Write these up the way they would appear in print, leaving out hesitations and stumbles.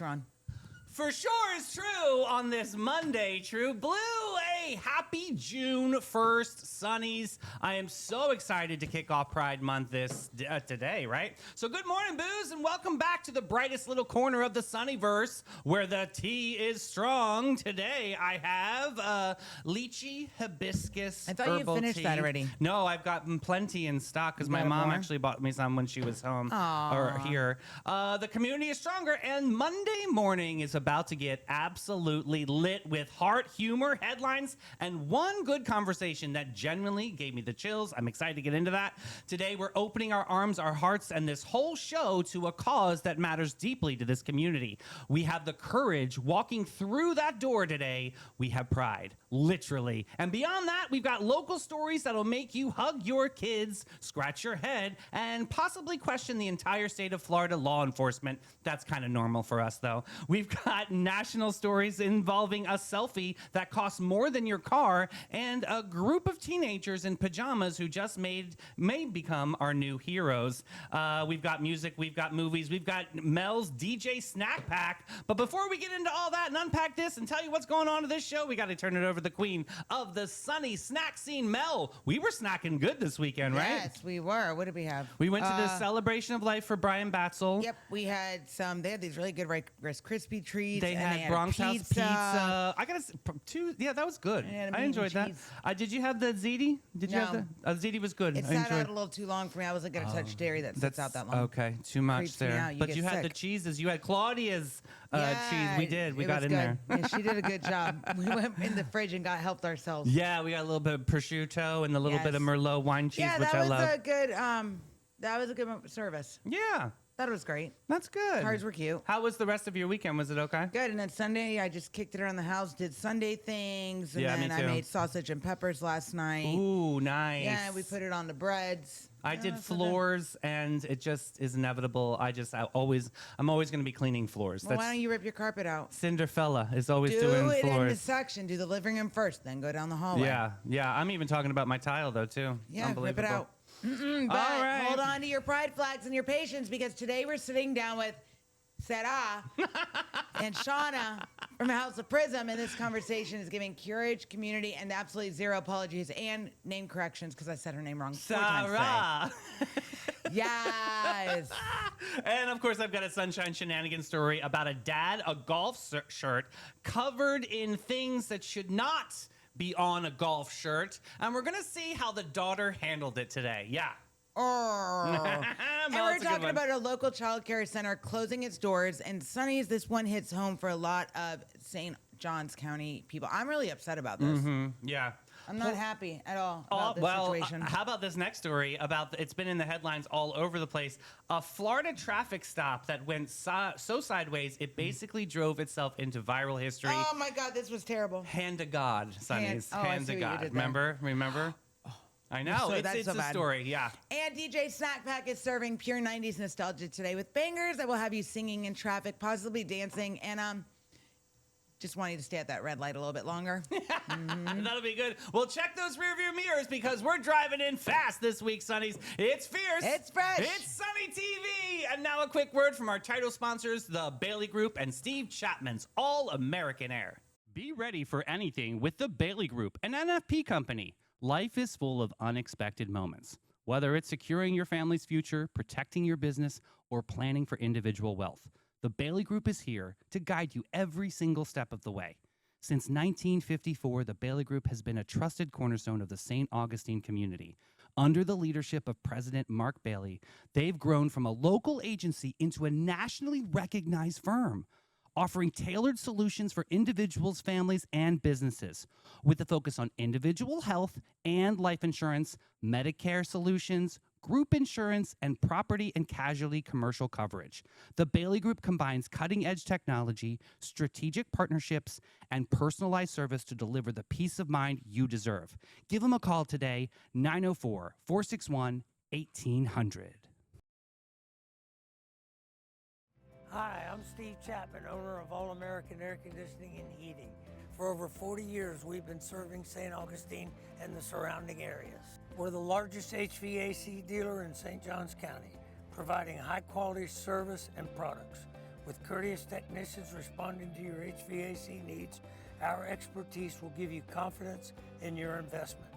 Ron. For sure is true on this Monday, True Blue. A happy June 1st, Sunnies. I am so excited to kick off Pride Month today, right? So good morning, Booze, and welcome back to the brightest little corner of the Sunnyverse where the tea is strong. Today I have lychee hibiscus I thought you herbal finished tea. that already. No, I've gotten plenty in stock because my got mom more? actually bought me some when she was home Aw. or here. The community is stronger, and Monday morning is about to get absolutely lit with heart, humor, headlines, and one good conversation that genuinely gave me the chills. I'm excited to get into that. Today, we're opening our arms, our hearts, and this whole show to a cause that matters deeply to this community. We have the courage walking through that door today. We have pride, literally. And beyond that, we've got local stories that'll make you hug your kids, scratch your head, and possibly question the entire state of Florida law enforcement. That's kind of normal for us, though. We've got national stories involving a selfie that costs more than your car and a group of teenagers in pajamas who just may become our new heroes. We've got music, we've got movies, we've got Mel's DJ Snack Pack. But before we get into all that and unpack this and tell you what's going on to this show, we got to turn it over to the queen of the sunny snack scene, Mel. We were snacking good this weekend, right? Yes, we were. What did we have? We went to the celebration of life for Brian Batzel. Yep, we had some. They had these really good Rice Krispie treats. They and had Bronx House Pizza. I got two. Yeah, that was good. I enjoyed that. Did you have the ziti? Did you have the ziti? Was good. It sat out a little too long for me. I wasn't going to touch dairy that sits out that long. Okay, too much Creeps me there. out. You But get you had the sick. cheeses. You had Claudia's Yeah, cheese. We did. We it got was in good. there. Yeah, she did a good job. We went in the fridge and helped ourselves. Yeah, we got a little bit of prosciutto and a little bit of Merlot wine cheese, Yeah, which I love. that was a good service. Yeah, That was great. that's good. Cars were cute. How was the rest of your weekend? Was it okay? Good. And then Sunday, I just kicked it around the house, did Sunday things, and Yeah, then me I too. made sausage and peppers last night. Ooh, nice. Yeah, we put it on the breads. I Yeah, did that's so good. floors, and it just is inevitable. I'm always going to be cleaning floors. Well, why don't you rip your carpet out? Cinderfella is always Do doing it in the floors. section. Do the living room first, then go down the hallway. Yeah. I'm even talking about my tile though too. Yeah, rip it Unbelievable. out. But All right. hold on to your pride flags and your patience, because today we're sitting down with Sarah and Shauna from House of Prism, and this conversation is giving courage, community, and absolutely zero apologies and name corrections because I said her name wrong 4 times Sarah. today. Yes. And of course, I've got a Sunshine Shenanigans story about a dad, a golf shirt covered in things that should not be on a golf shirt. And we're going to see how the daughter handled it today. Yeah. And Mel, we're it's a good talking one. about a local child care center closing its doors. And Sunny's, this one hits home for a lot of St. Johns County people. I'm really upset about this. Yeah. I'm not happy at all about this situation. How about this next story about it's been in the headlines all over the place. A Florida traffic stop that went so sideways, it basically drove itself into viral history. Oh my God, this was terrible. Hand to God, Sonny's. I Hand see to what you God. did there. Remember? I know. So that's it's so a bad. story, yeah. And DJ Snack Pack is serving pure 90s nostalgia today with bangers that will have you singing in traffic, possibly dancing, and just want you to stay at that red light a little bit longer. That'll be good. Well, check those rearview mirrors because we're driving in fast this week, Sonnies. It's fierce. It's fresh. It's Sunny TV. And now a quick word from our title sponsors, the Bailey Group and Steve Chapman's All American Air. Be ready for anything with the Bailey Group, an NFP company. Life is full of unexpected moments. Whether it's securing your family's future, protecting your business, or planning for individual wealth, the Bailey Group is here to guide you every single step of the way. Since 1954, the Bailey Group has been a trusted cornerstone of the St. Augustine community. Under the leadership of President Mark Bailey, they've grown from a local agency into a nationally recognized firm, offering tailored solutions for individuals, families, and businesses, with a focus on individual health and life insurance, Medicare solutions, group insurance, and property and casualty commercial coverage. The Bailey Group combines cutting-edge technology, strategic partnerships, and personalized service to deliver the peace of mind you deserve. Give them a call today, 904-461-1800. Hi, I'm Steve Chapman, owner of All American Air Conditioning and Heating. For over 40 years, we've been serving St. Augustine and the surrounding areas. We're the largest HVAC dealer in St. Johns County, providing high-quality service and products. With courteous technicians responding to your HVAC needs, our expertise will give you confidence in your investment.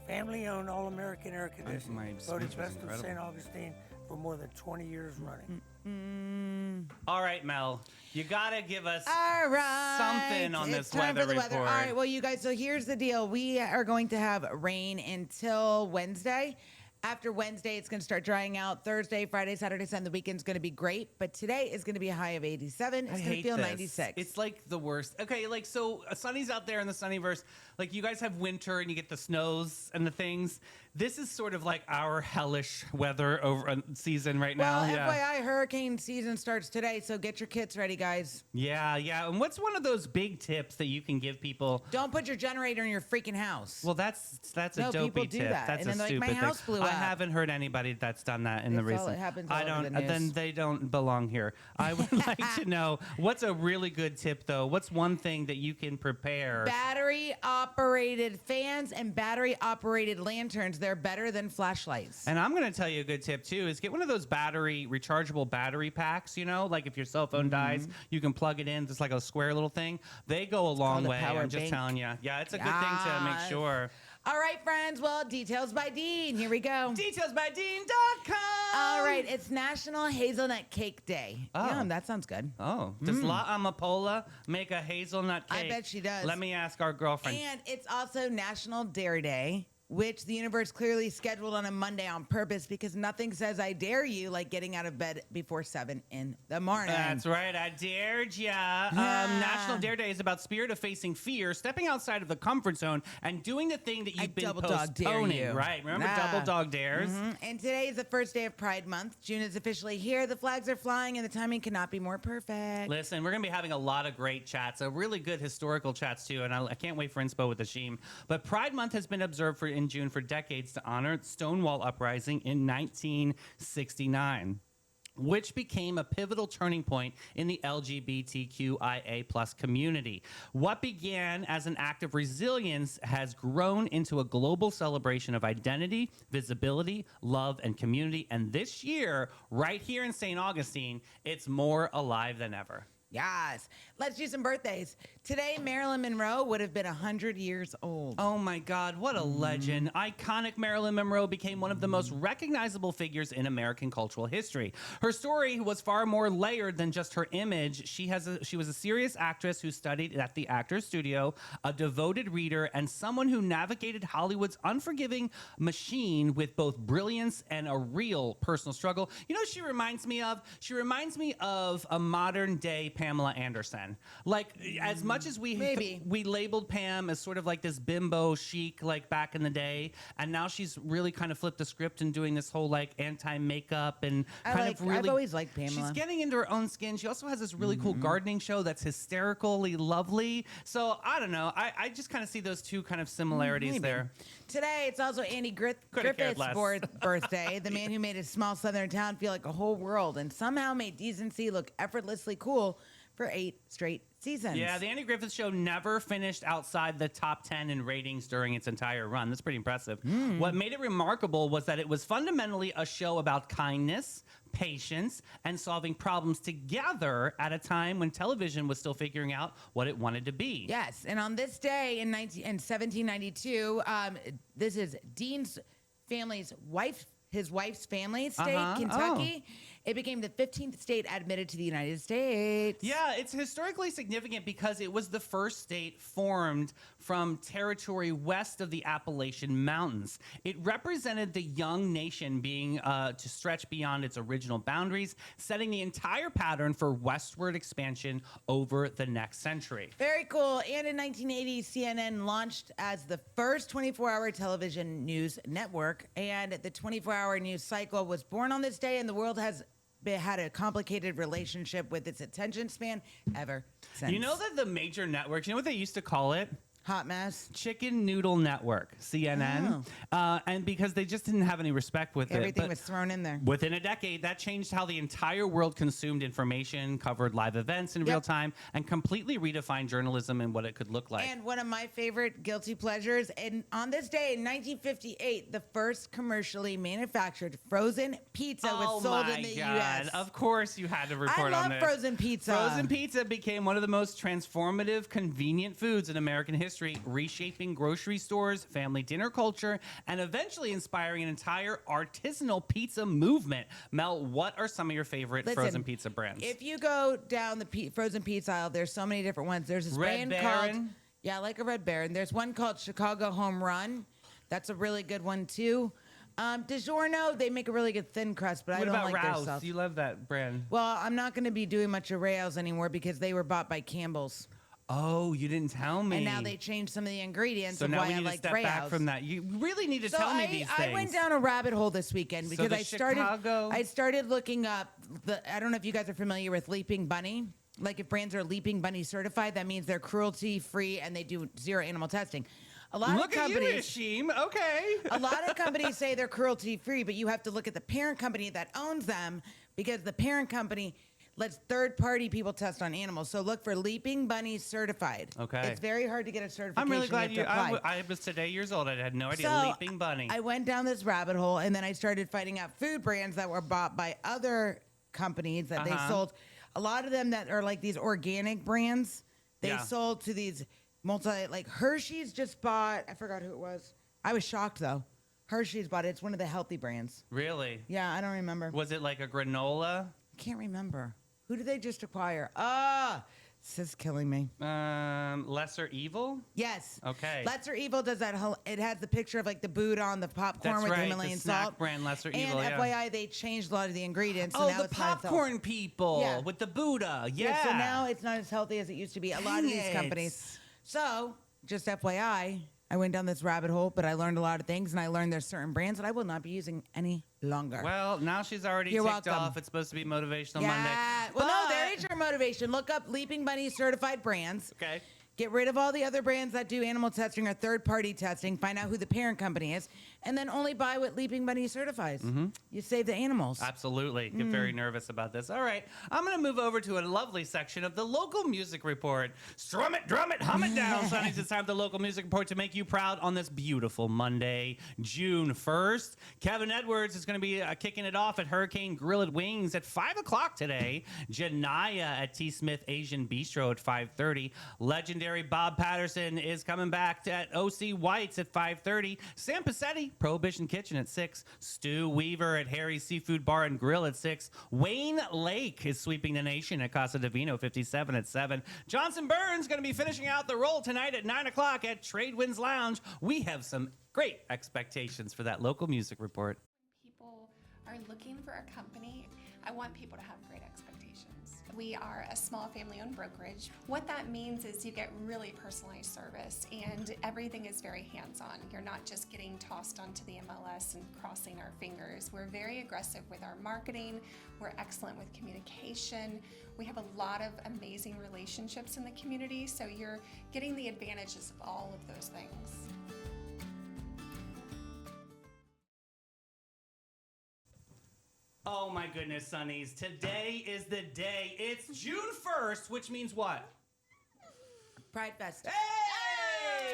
Family-owned All-American Air Conditioning, My voted speech was best of incredible. St. Augustine for more than 20 years running. All right, Mel, you gotta give us All right. something on It's this time weather for the report. weather. All right, well, you guys, so here's the deal. We are going to have rain until Wednesday. After Wednesday, it's going to start drying out. Thursday, Friday, Saturday, Sunday, the weekend's going to be great. But today is going to be a high of 87. It's I going to hate feel this. 96. It's like the worst. Okay, like so Sunny's out there in the Sunnyverse. Like you guys have winter and you get the snows and the things. This is sort of like our hellish weather over season right now. well, Yeah. FYI, hurricane season starts today, so get your kits ready, guys. Yeah, yeah. And what's one of those big tips that you can give people? Don't put your generator in your freaking house. Well, that's a No, dopey people do tip. that, That's and a then they're like, stupid "My house thing. blew I up." haven't heard anybody that's done that in the It's all- recent. it happens all I over don't. the news. Then they don't belong here. I would like to know what's a really good tip though. What's one thing that you can prepare? Battery operated fans and battery operated lanterns, they're better than flashlights. And I'm going to tell you a good tip too is get one of those rechargeable battery packs, you know, like if your cell phone dies, you can plug it in, just like a square little thing. They go a long called a way. power I'm just bank. telling you. Yeah, it's a good thing to make Yes. sure. All right, friends. Well, details by Dean. Here we go. Detailsbydean.com. All right, it's National Hazelnut Cake Day. Oh. Yum, that sounds good. Oh, does La Amapola make a hazelnut cake? I bet she does. Let me ask our girlfriend. And it's also National Dare Day, which the universe clearly scheduled on a Monday on purpose because nothing says I dare you like getting out of bed before 7 in the morning. That's right. I dared ya. National Dare Day is about spirit of facing fear, stepping outside of the comfort zone, and doing the thing that you've been double dog dare postponing. you. Right. Remember Nah. double dog dares? And today is the first day of Pride Month. June is officially here. The flags are flying, and the timing cannot be more perfect. Listen, we're going to be having a lot of great chats, really good historical chats too, and I can't wait for Inspo with Ashim. But Pride Month has been observed in June for decades to honor Stonewall Uprising in 1969. Which became a pivotal turning point in the LGBTQIA+ community. What began as an act of resilience has grown into a global celebration of identity, visibility, love, and community. And this year, right here in St. Augustine, it's more alive than ever. Yes. Let's do some birthdays. Today, Marilyn Monroe would have been 100 years old. Oh my God, what a legend. Iconic Marilyn Monroe became one of the most recognizable figures in American cultural history. Her story was far more layered than just her image. She was a serious actress who studied at the Actors Studio, a devoted reader, and someone who navigated Hollywood's unforgiving machine with both brilliance and a real personal struggle. You know what she reminds me of? She reminds me of a modern day Pamela Anderson. Like, as much as we labeled Pam as sort of like this bimbo chic, like back in the day, and now she's really kind of flipped the script and doing this whole like anti-makeup and I've always liked Pamela. She's getting into her own skin. She also has this really cool gardening show that's hysterically lovely. So I don't know. I just kind of see those two kind of similarities Maybe. there. Today, it's also Andy Could've cared Griffith's less. birthday, the man who made a small southern town feel like a whole world and somehow made decency look effortlessly cool for 8 straight seasons. Yeah, the Andy Griffith Show never finished outside the top 10 in ratings during its entire run. That's pretty impressive. What made it remarkable was that it was fundamentally a show about kindness, patience, and solving problems together at a time when television was still figuring out what it wanted to be. Yes, and on this day in 1792, this is Dean's family's his wife's family state, Kentucky. It became the 15th state admitted to the United States. Yeah, it's historically significant because it was the first state formed from territory west of the Appalachian Mountains. It represented the young nation being to stretch beyond its original boundaries, setting the entire pattern for westward expansion over the next century. Very cool. And in 1980, CNN launched as the first 24-hour television news network. And the 24-hour news cycle was born on this day, and the world has had a complicated relationship with its attention span ever since. You know that the major networks, you know what they used to call it? Hot mess. Chicken Noodle Network, CNN. And because they just didn't have any respect with it. Everything But was thrown in there. within a decade, that changed how the entire world consumed information, covered live events in real time, and completely redefined journalism and what it could look like. And one of my favorite guilty pleasures, and on this day in 1958, the first commercially manufactured frozen pizza was sold in the U.S. Of course you had to report I on love this. frozen pizza. Frozen pizza became one of the most transformative, convenient foods in American history, reshaping grocery stores, family dinner culture, and eventually inspiring an entire artisanal pizza movement. Mel, what are some of your favorite frozen pizza brands? If you go down the frozen pizza aisle, there's so many different ones. There's this Red brand Baron? called, yeah, I like a Red Baron. There's one called Chicago Home Run. That's a really good one too. DiGiorno, they make a really good thin crust, but I what don't about like their Rouse? stuff. You love that brand. Well, I'm not going to be doing much of Rails anymore because they were bought by Campbell's. Oh, you didn't tell me. And now they changed some of the ingredients So of now why we I need to like step Rails. back from that. You really need to tell me these things. I went down a rabbit hole this weekend because the I started Chicago- I started looking up I don't know if you guys are familiar with Leaping Bunny. Like if brands are Leaping Bunny certified, that means they're cruelty free and they do zero animal testing. A lot Look of at you, companies Ishim. Okay. a lot of companies say they're cruelty free, but you have to look at the parent company that owns them because the parent company lets third-party people test on animals. So look for Leaping Bunny certified. Okay. It's very hard to get a certification. I'm really glad you have to apply. I was today years old. I had no idea. So, Leaping Bunny. I went down this rabbit hole, and then I started finding out food brands that were bought by other companies that they sold. A lot of them that are like these organic brands, they sold to these like Hershey's just bought, I forgot who it was. I was shocked, though. Hershey's bought it. It's one of the healthy brands. Really? Yeah, I don't remember. Was it like a granola? I can't remember. Who did they just acquire? This is killing me. Lesser Evil? Yes. Okay. Lesser Evil does that whole, it has the picture of like the Buddha on the popcorn That's with right, Himalayan the snack salt. brand Lesser and Evil, yeah. FYI, they changed a lot of the ingredients. So Oh, now the it's not as popcorn healthy. people Yeah. with the Buddha. Yeah. So now it's not as healthy as it used to be. A lot of Dang these it. companies. So, just FYI, I went down this rabbit hole, but I learned a lot of things, and I learned there's certain brands that I will not be using any longer. Well, now she's already You're ticked welcome. off. It's supposed to be Motivational yeah. Monday. Well, no, But- there is your motivation. Look up Leaping Bunny certified brands. Okay. Get rid of all the other brands that do animal testing or third-party testing. Find out who the parent company is, and then only buy what Leaping Bunny certifies. You save the animals. Absolutely. Get very nervous about this. All right. I'm going to move over to a lovely section of the local music report. Strum it, drum it, hum it down, Sonnies. It's time for the local music report to make you proud on this beautiful Monday, June 1st. Kevin Edwards is going to be kicking it off at Hurricane Grilled Wings at 5 o'clock today. Janaya at T. Smith Asian Bistro at 5:30. Legendary Bob Patterson is coming back at OC White's at 5:30. Sam Passetti, Prohibition Kitchen at 6. Stu Weaver at Harry's Seafood Bar and Grill at 6. Wayne Lake is sweeping the nation at Casa Divino 57 at 7. Johnson Burns going to be finishing out the roll tonight at 9 o'clock at Tradewinds Lounge. We have some great expectations for that local music report. People are looking for a company. I want people to have great expectations. We are a small family-owned brokerage. What that means is you get really personalized service and everything is very hands-on. You're not just getting tossed onto the MLS and crossing our fingers. We're very aggressive with our marketing. We're excellent with communication. We have a lot of amazing relationships in the community, so you're getting the advantages of all of those things. Oh my goodness, Sonnies. Today is the day. It's June 1st, which means what? Pride Fest. Hey!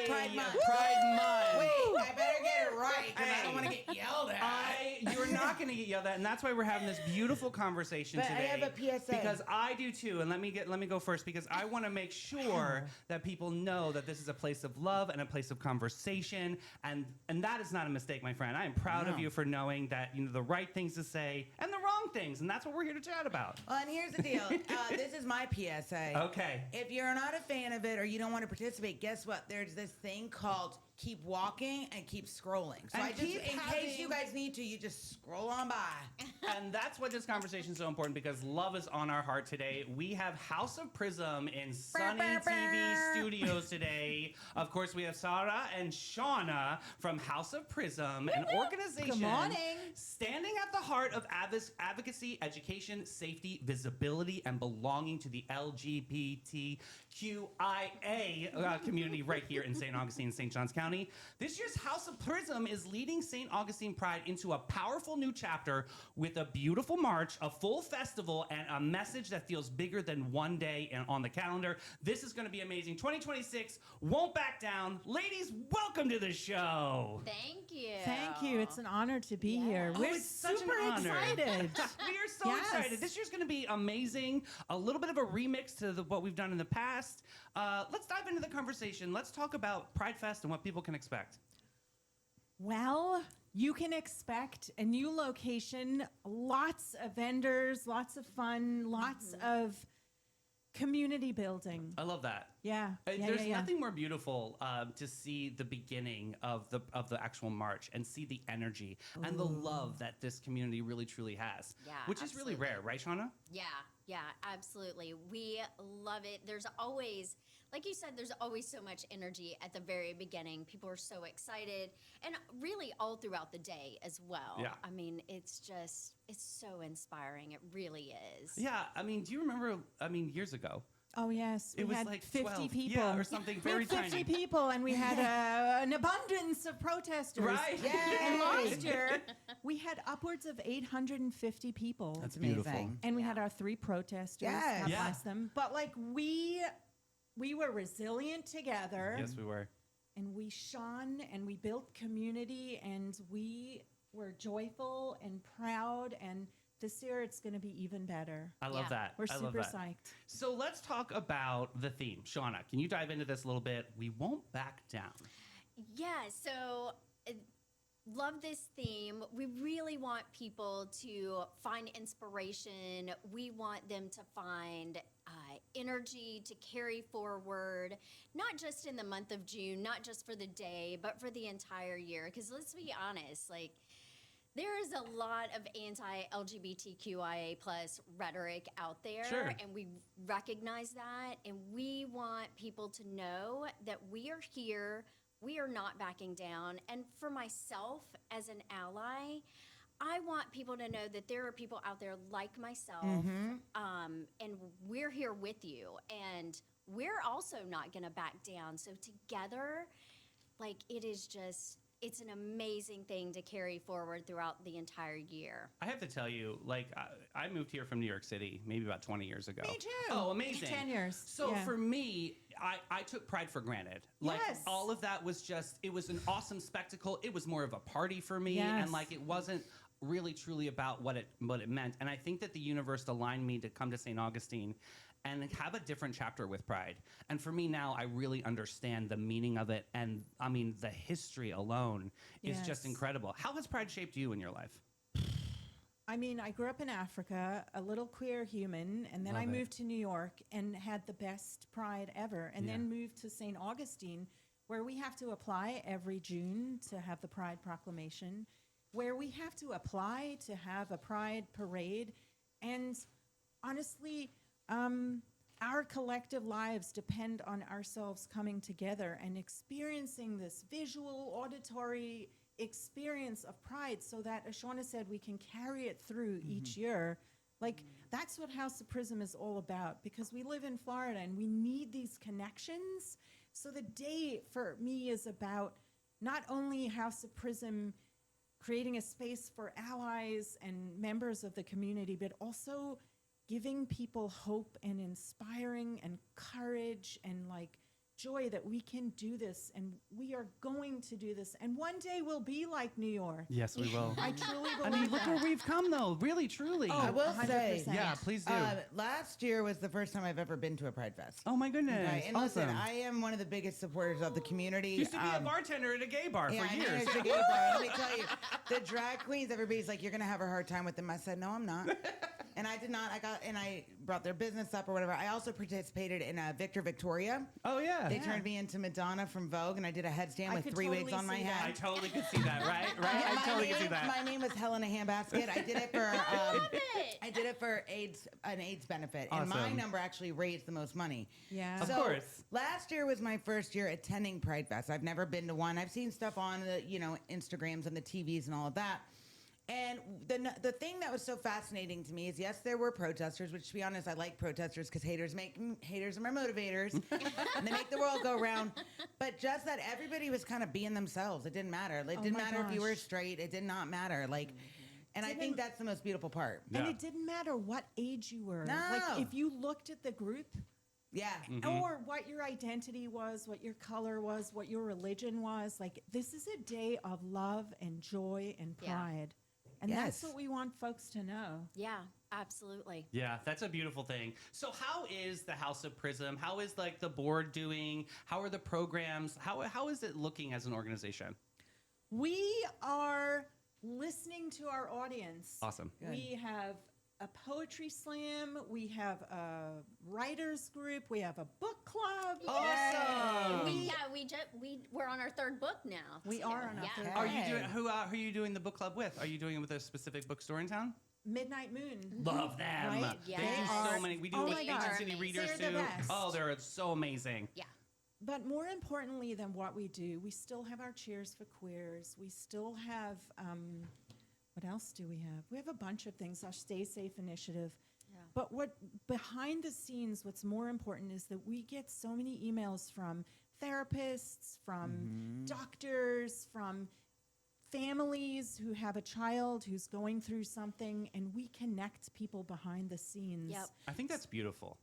Pride Month. Pride Month. Wait, I better get it right because I don't Hey. want to get yelled at. You're not going to get yelled at, and that's why we're having this beautiful conversation But I today. have a PSA. Because I do too, and let me go first because I want to make sure that people know that this is a place of love and a place of conversation, and that is not a mistake, my friend. I am proud of you for knowing that you know the right things to say and the wrong things, and that's what we're here to chat about. Well, and here's the deal. This is my PSA. Okay. If you're not a fan of it or you don't want to participate, guess what? There's this thing called keep walking and keep scrolling. So And I just, keep in case you guys need to, you just scroll on by. And that's why this conversation is so important, because love is on our heart today. We have House of Prism in Sunny TV Studios today. Of course, we have Sarah and Shauna from House of Prism, an organization Good morning. standing at the heart of advocacy, education, safety, visibility, and belonging to the LGBTQIA community right here in St. Augustine, St. Johns County. This year's House of Prism is leading St. Augustine Pride into a powerful new chapter with a beautiful march, a full festival, and a message that feels bigger than one day on the calendar. This is going to be amazing. 2026 won't back down. Ladies, welcome to the show. Thank you. Thank you. It's an honor to be here. We're it's such an super honor. excited. We are so Yes. excited. This year's going to be amazing. A little bit of a remix to what we've done in the past. Let's dive into the conversation. Let's talk about Pride Fest and what people can expect. Well, you can expect a new location, lots of vendors, lots of fun, lots of community building. I love that. Yeah. There's nothing more beautiful to see the beginning of the actual march and see the energy and the love that this community really truly has. Yeah, which is really rare, right, Shauna? Yeah, absolutely. We love it. There's always, like you said, there's always so much energy at the very beginning. People are so excited, and really all throughout the day as well. Yeah. I mean, it's so inspiring. It really is. Yeah, I mean, do you remember, years ago? Oh, yes. It We was had like 50 12. people. Yeah, or something We very had 50 tiny. people, and we had an abundance of protesters. Right. And last year, we had upwards of 850 people. That's beautiful. Amazing. And we had our 3 protesters. Yes. God Yeah. bless them. But like we were resilient together. Yes, we were. And we shone and we built community and we were joyful and proud. And this year it's going to be even better. I love Yeah. that. We're I love super that. psyched. So let's talk about the theme. Shauna, can you dive into this a little bit? We won't back down. Yeah, so love this theme. We really want people to find inspiration. We want them to find energy to carry forward, not just in the month of June, not just for the day, but for the entire year. Because let's be honest, like, there is a lot of anti-LGBTQIA plus rhetoric out there, Sure. and we recognize that, and we want people to know that we are here, we are not backing down. And for myself as an ally, I want people to know that there are people out there like myself, and we're here with you, and we're also not going to back down. So together, like, it's an amazing thing to carry forward throughout the entire year. I have to tell you, like, I moved here from New York City maybe about 20 years ago. Me too. Oh, amazing. 10 years. So Yeah. for me, I took Pride for granted. Like, Yes. all of that was just, it was an awesome spectacle. It was more of a party for me. Yes. And, like, it wasn't really truly about what it meant. And I think that the universe aligned me to come to St. Augustine and have a different chapter with Pride. And for me now, I really understand the meaning of it. And I mean, the history alone is just Yes. incredible. How has Pride shaped you in your life? I mean, I grew up in Africa, a little queer human, and then Love I it. moved to New York and had the best Pride ever, and then moved to St. Augustine, where we have to apply every June to have the Pride Proclamation, where we have to apply to have a Pride parade. And honestly, our collective lives depend on ourselves coming together and experiencing this visual, auditory experience of Pride, so that, as Shauna said, we can carry it through each year. Like, that's what House of Prism is all about, because we live in Florida and we need these connections. So the day for me is about not only House of Prism creating a space for allies and members of the community, but also giving people hope and inspiring and courage and like joy that we can do this, and we are going to do this, and one day we'll be like New York. Yes, we will. I truly I believe mean, look that. where we've come, though. Really, truly. I will say, 100%. Yeah, please do. last year was the first time I've ever been to a Pride Fest. Oh my goodness! Okay, and awesome. listen, I am one of the biggest supporters of the community. Used to be a bartender at a gay bar Yeah, for I years. managed a gay bar. Let me tell you, the drag queens, everybody's like, you're going to have a hard time with them. I said, no, I'm not. And I did not. I brought their business up or whatever. I also participated in Victor Victoria. Oh, yeah. They turned me into Madonna from Vogue, and I did a headstand I with could 3 wigs totally on my see that. head. I totally could see that, right? Right? Yeah, I totally could see that. My name was Helena Handbasket. I did it for it. I did it for an AIDS benefit, and my Awesome. number actually raised the most money. Yeah. Of So course. last year was my first year attending Pride Fest. I've never been to one. I've seen stuff on the Instagrams and the TVs and all of that. And the thing that was so fascinating to me is, yes, there were protesters, which, to be honest, I like protesters because haters are my motivators, and they make the world go round. But just that everybody was kind of being themselves. It didn't matter. It didn't my matter if you were gosh. straight. It did not matter. And I think that's the most beautiful part. And Yeah. it didn't matter what age you were. No. Like if you looked at the group Yeah. or what your identity was, what your color was, what your religion was, like this is a day of love and joy and Yeah. pride. And that's Yes. what we want folks to know. Yeah, absolutely. Yeah, that's a beautiful thing. So how is the House of Prism? How is like the board doing? How are the programs? How is it looking as an organization? We are listening to our audience. Awesome. We have a poetry slam, we have a writers group, we have a book club. Awesome. We're on our third book now. We too. are on our Yeah. third Are you Hey. doing who are you doing the book club with? Are you doing it with a specific bookstore in town? Midnight Moon. Love them. Right? They Yes. do so many. We do Oh like my Ancient gosh. City Readers They're the too. best. Oh, they're so amazing. Yeah. But more importantly than what we do, we still have our Cheers for Queers. We still have, what else do we have? We have a bunch of things, our Stay Safe initiative. Yeah. But what behind the scenes, what's more important is that we get so many emails from therapists, from doctors, from families who have a child who's going through something, and we connect people behind the scenes. Yep. I think that's beautiful.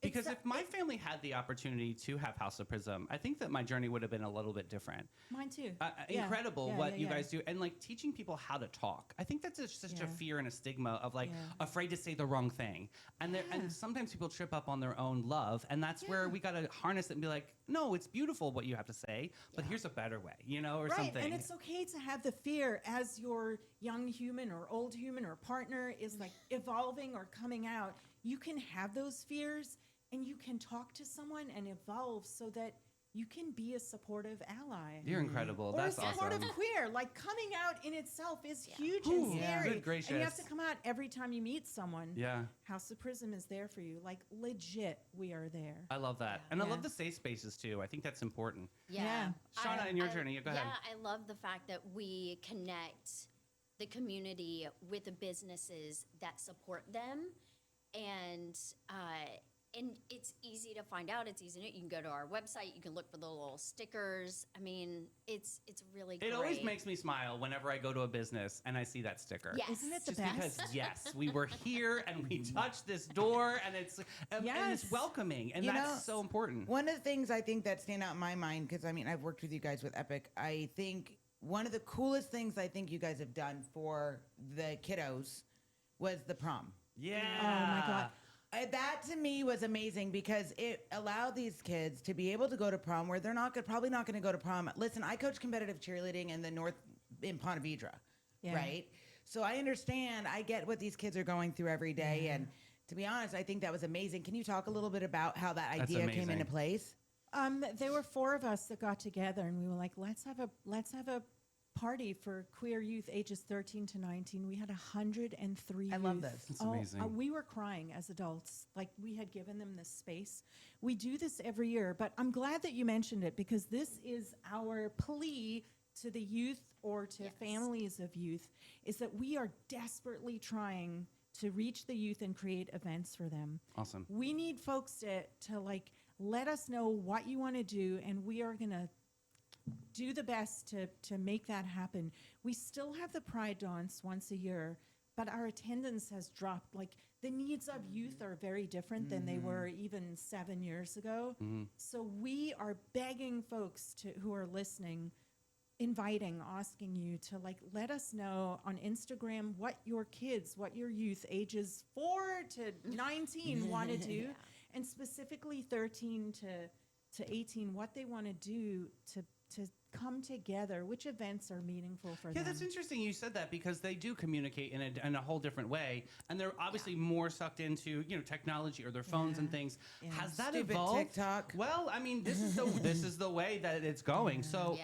Because if my family had the opportunity to have House of Prism, I think that my journey would have been a little bit different. Mine too. Yeah. Incredible Yeah, what yeah, you yeah. guys do, and like teaching people how to talk. I think that's such a Yeah. fear and a stigma of like Yeah. afraid to say the wrong thing, and and sometimes people trip up on their own love, and that's where we got to harness it and be like, no, it's beautiful what you have to say, but here's a better way, or Right, something. and it's okay to have the fear as your young human or old human or partner is like evolving or coming out. You can have those fears and you can talk to someone and evolve so that you can be a supportive ally. You're incredible. Or That's a supportive awesome. queer. Like coming out in itself is huge Ooh, and scary. good gracious. And you have to come out every time you meet someone. Yeah. House of Prism is there for you. Like legit, we are there. I love that, and I Yeah. love the safe spaces too. I think that's important. Yeah. Shauna, in your journey, go ahead. Yeah, I love the fact that we connect the community with the businesses that support them. And it's easy to find out. It's easy. You can go to our website. You can look for the little stickers. I mean, it's really great. It always makes me smile whenever I go to a business and I see that sticker. Yes. Isn't it the Just best? because, yes, we were here and we touched this door and it's Yes. welcoming, and You that's know, so important. One of the things I think that stand out in my mind, because I've worked with you guys with Epic. I think one of the coolest things I think you guys have done for the kiddos was the prom. Yeah. Oh my God. That to me was amazing because it allowed these kids to be able to go to prom where they're probably not going to go to prom. Listen, I coach competitive cheerleading in Ponte Vedra, Yeah. right? So I understand. I get what these kids are going through every day, and to be honest, I think that was amazing. Can you talk a little bit about how that That's idea came amazing. into place? There were 4 of us that got together, and we were like, let's have a party for queer youth ages 13 to 19. We had 103 I love youth. this. That's amazing. We were crying as adults. Like we had given them this space. We do this every year, but I'm glad that you mentioned it because this is our plea to the youth or to Yes. families of youth is that we are desperately trying to reach the youth and create events for them. Awesome. We need folks to like let us know what you want to do, and we are going to do the best to make that happen. We still have the Pride Dance once a year, but our attendance has dropped. Like the needs of youth are very different than they were even 7 years ago. So we are begging folks who are listening, inviting, asking you to like let us know on Instagram what your kids, what your youth ages 4 to 19 want to do, and specifically 13 to 18, what they want to do to come together? Which events are meaningful for them? Yeah, that's interesting you said that because they do communicate in a whole different way. And they're obviously more sucked into, technology or their phones and things. Yeah. Has that Stupid evolved? TikTok. Well, I mean, this is the way that it's going. So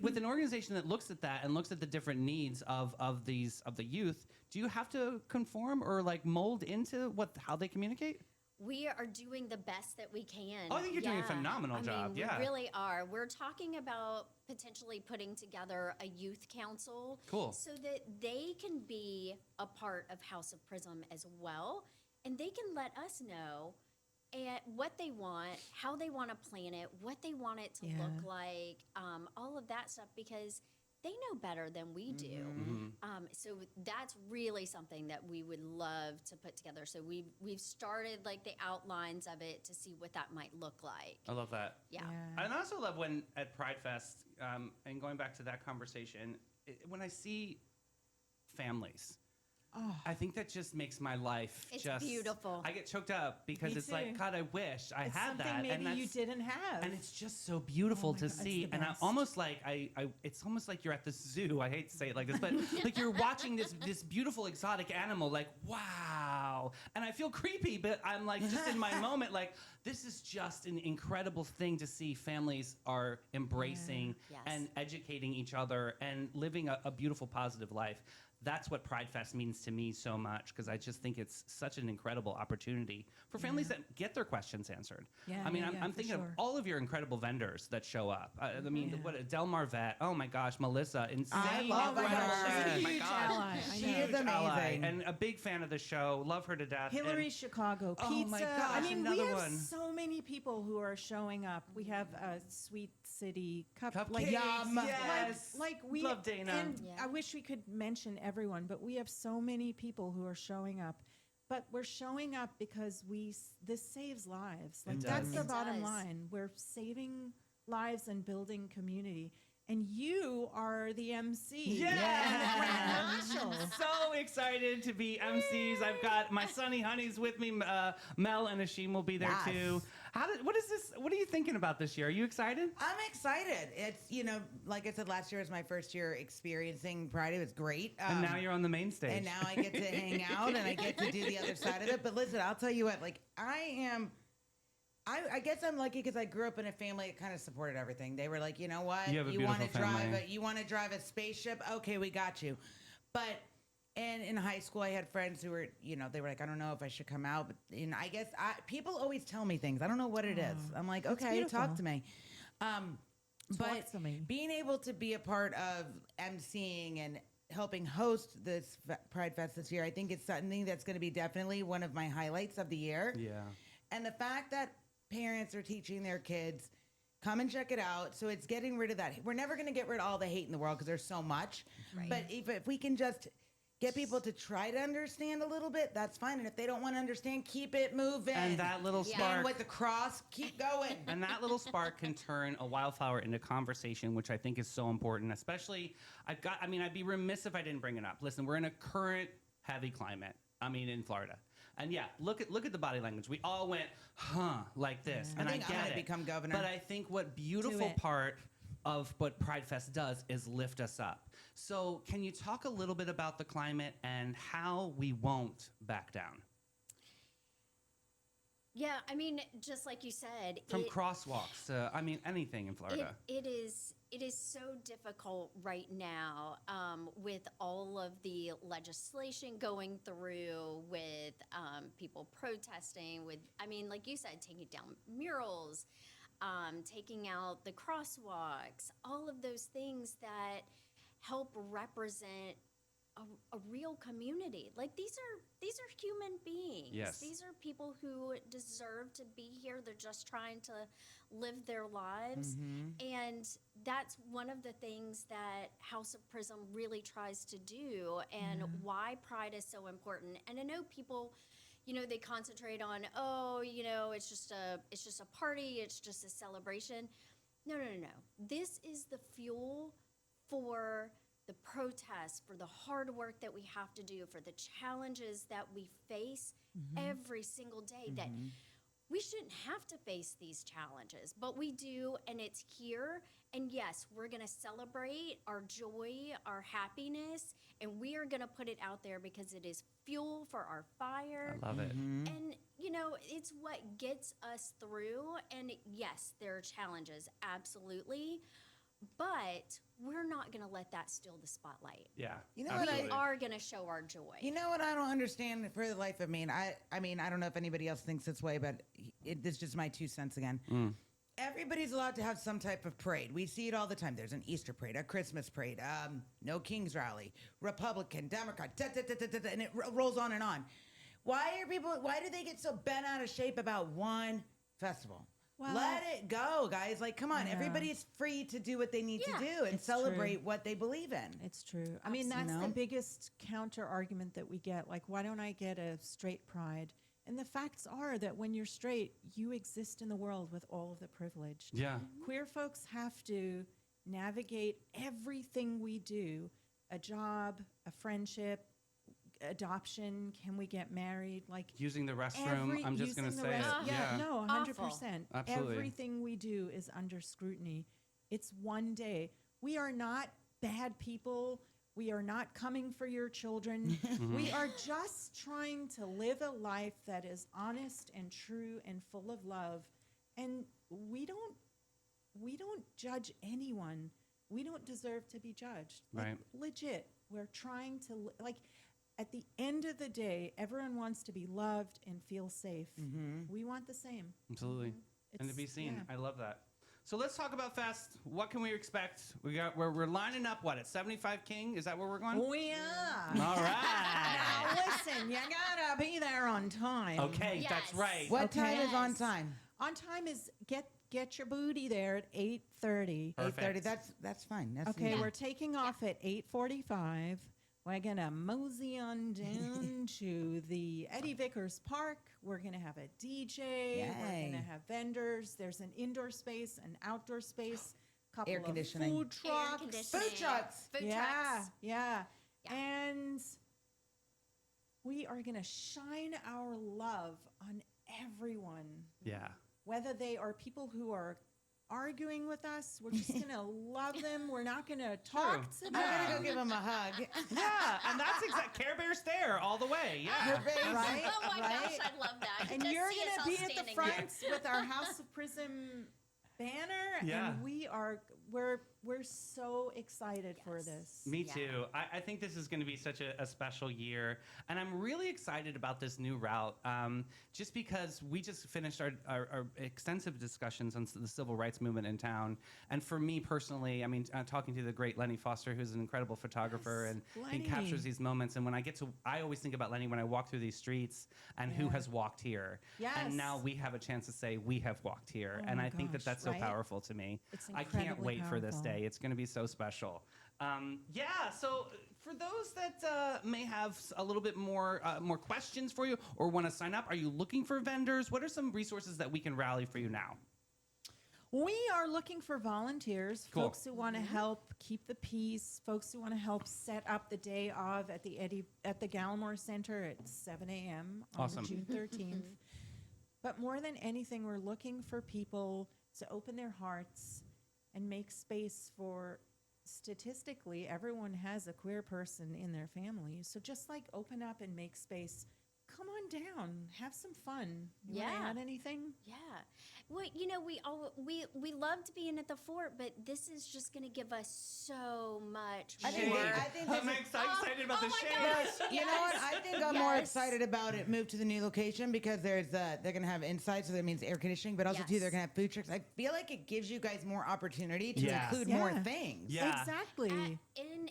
with an organization that looks at that and looks at the different needs of the youth, do you have to conform or like mold into how they communicate? We are doing the best that we can. Oh, I think you're doing a phenomenal job. We really are. We're talking about potentially putting together a youth council. Cool. So that they can be a part of House of Prism as well. And they can let us know what they want, how they want to plan it, what they want it to look like, all of that stuff, because they know better than we do. So that's really something that we would love to put together. So we've started like the outlines of it to see what that might look like. I love that. Yeah. And I also love when at Pride Fest, and going back to that conversation, when I see families, I think that just makes my life It's beautiful. I get choked up because Me it's too. like, God, I wish I It's had something that. maybe and you didn't have. And it's just so beautiful my to God, it's see. the And I best. almost like it's almost like you're at the zoo. I hate to say it like this, but like you're watching this beautiful exotic animal, like, wow. And I feel creepy, but I'm like just in my moment, like, this is just an incredible thing to see families are embracing Yes. and educating each other and living a beautiful, positive life. That's what Pride Fest means to me so much, because I just think it's such an incredible opportunity for families that get their questions answered. Yeah, I mean, yeah, I'm for thinking of sure. all of your incredible vendors that show up. I mean, Yeah. what Del Marvet, oh my gosh, Melissa, insane. I love incredible her. person. She's a My huge gosh. ally. I She know. is amazing. Ally, and a big fan of the show. Love her to death. Hillary And- Chicago, Oh pizza. my I gosh, mean, we another have one. so many people who are showing up. We have a Sweet City Cupcakes, Yum. yes. Like we Love Dana. And Yeah. I wish we could mention everyone, but we have so many people who are showing up. But we're showing up because this saves lives. Like that's does. the It bottom does. line. We're saving lives and building community. And you are the MC. Yeah. And the Grand Marshal. So excited to be MCs. I've got my Sunny Honeys with me. Mel and Ashim will be there Yes. too. What is this? What are you thinking about this year? Are you excited? I'm excited. It's, like I said, last year was my first year experiencing Pride. It was great. And now you're on the main stage. And now I get to hang out and I get to do the other side of it. But listen, I'll tell you what, like I guess I'm lucky because I grew up in a family that kind of supported everything. They were like, you know what? You have a want to beautiful family. you want to drive a spaceship? Okay, we got you. But and in high school, I had friends who were, they were like, I don't know if I should come out. But I guess people always tell me things. I don't know what it is. I'm like, okay, beautiful. talk to me. But to me. being able to be a part of emceeing and helping host this Pride Fest this year, I think it's something that's going to be definitely one of my highlights of the year. Yeah. And the fact that parents are teaching their kids, come and check it out. So it's getting rid of that. We're never going to get rid of all the hate in the world because there's so much. Right. But if we can just get people to try to understand a little bit, that's fine. And if they don't want to understand, keep it moving. And that little Yeah. And spark. with the cross, keep going. And that little spark can turn a wildflower into conversation, which I think is so important. Especially, I'd be remiss if I didn't bring it up. Listen, we're in a current heavy climate. In Florida. And yeah, look at the body language. We all went, like this. And I think I'm get gonna it. become governor. But I think what beautiful it. part of what Pride Fest does is lift us up. So can you talk a little bit about the climate and how we won't back down? Yeah, just like you said, From crosswalks to, anything in Florida. It is so difficult right now with all of the legislation going through, with people protesting, with like you said, taking down murals, taking out the crosswalks, all of those things that help represent a real community. Like these are human beings. Yes. These are people who deserve to be here. They're just trying to live their lives. And that's one of the things that House of Prism really tries to do, and why Pride is so important. And I know people, they concentrate on, it's just a party, it's just a celebration. No. This is the fuel for the protests, for the hard work that we have to do, for the challenges that we face every single day, that we shouldn't have to face these challenges, but we do, and it's here. And yes, we're going to celebrate our joy, our happiness, and we are going to put it out there because it is fuel for our fire. I love it. And, you know, it's what gets us through. And yes, there are challenges, absolutely. But we're not going to let that steal the spotlight. Yeah. You know what We are going to show our joy. You know what I don't understand for the life of me, and I mean, I don't know if anybody else thinks this way, but this is just my 2 cents again. Everybody's allowed to have some type of parade. We see it all the time. There's an Easter parade, a Christmas parade, no King's rally, Republican, Democrat, and it rolls on and on. Why do they get so bent out of shape about one festival? Well, let it go, guys. Like, come on. Yeah. Everybody's free to do what they need Yeah. to do and It's celebrate true. what they believe in. It's true. I mean, that's Absolutely. the biggest counter argument that we get. Like, why don't I get a straight pride? And the facts are that when you're straight, you exist in the world with all of the privilege. Yeah. Queer folks have to navigate everything we do, a job, a friendship, adoption, can we get married? Like, Using the restroom, I'm just going to using the say it. rest- Yeah, no, 100%. Awful. Absolutely. Everything we do is under scrutiny. It's one day. We are not bad people. We are not coming for your children. We are just trying to live a life that is honest and true and full of love. And we don't judge anyone. We don't deserve to be judged. Like, Right. legit. We're trying to like at the end of the day, everyone wants to be loved and feel safe. We want the same. Absolutely. And to be It's- seen. yeah. I love that. So let's talk about Fest. What can we expect? We're lining up, what, at 75 King? Is that where we're going? We are. All right. Now listen, you gotta be there on time. Okay, that's Yes. right. What Okay. time is on Yes. time? On time is get your booty there at 8:30. Perfect. 8:30. That's fine. That's Okay, easy. we're taking off at 8:45. We're gonna mosey on down to the Eddie Vickers Park. We're gonna have a DJ. Yay. We're gonna have vendors. There's an indoor space, an outdoor space, couple Air of conditioning. food Air trucks. conditioning. Food trucks. Food Yeah, trucks. yeah, Yeah. and we are gonna shine our love on everyone. Yeah. Whether they are people who are arguing with us, we're just gonna love them. We're not gonna talk to I'm them. gonna go give him a hug. Yeah, and that's exact Care Bear stare all the way. Yeah. Right? Oh my right? gosh, I love that. And Just you're see us gonna all be at the standing front there. with our House of Prism banner, Yeah. and we're so excited for this. Me Yeah. too. I think this is going to be such a special year. And I'm really excited about this new route just because we just finished our extensive discussions on the civil rights movement in town. And for me personally, I mean, talking to the great Lenny Foster, who's an incredible photographer, Yes, and Lenny. he captures these moments. And when I always think about Lenny when I walk through these streets and who Yeah. has walked here. Yes. And now we have a chance to say we have walked here. Oh and my I think that gosh, that's so right? powerful to me. It's I can't incredibly wait for this powerful. day. It's going to be so special. Yeah, so for those that may have a little bit more questions for you or want to sign up, are you looking for vendors? What are some resources that we can rally for you now? We are looking for volunteers, Cool. folks who want to help keep the peace, folks who want to help set up the day of at the Gallimore Center at 7 a.m. on Awesome. June 13th. But more than anything, we're looking for people to open their hearts and make space for, statistically, everyone has a queer person in their family. So just like open up and make space. Come on down, have some fun. You want Yeah. to add anything? Yeah. Well, you know, we loved being at the fort, but this is just going to give us so much I think- more. I think I'm this is- so excited about oh the my shade. gosh. You know what? I think I'm more Yes. excited about it move to the new location because they're gonna have inside, so that means air conditioning, but also too Yes. they're gonna have food trucks. I feel like it gives you guys more opportunity to Yes. include Yeah. more things. Yeah. Exactly.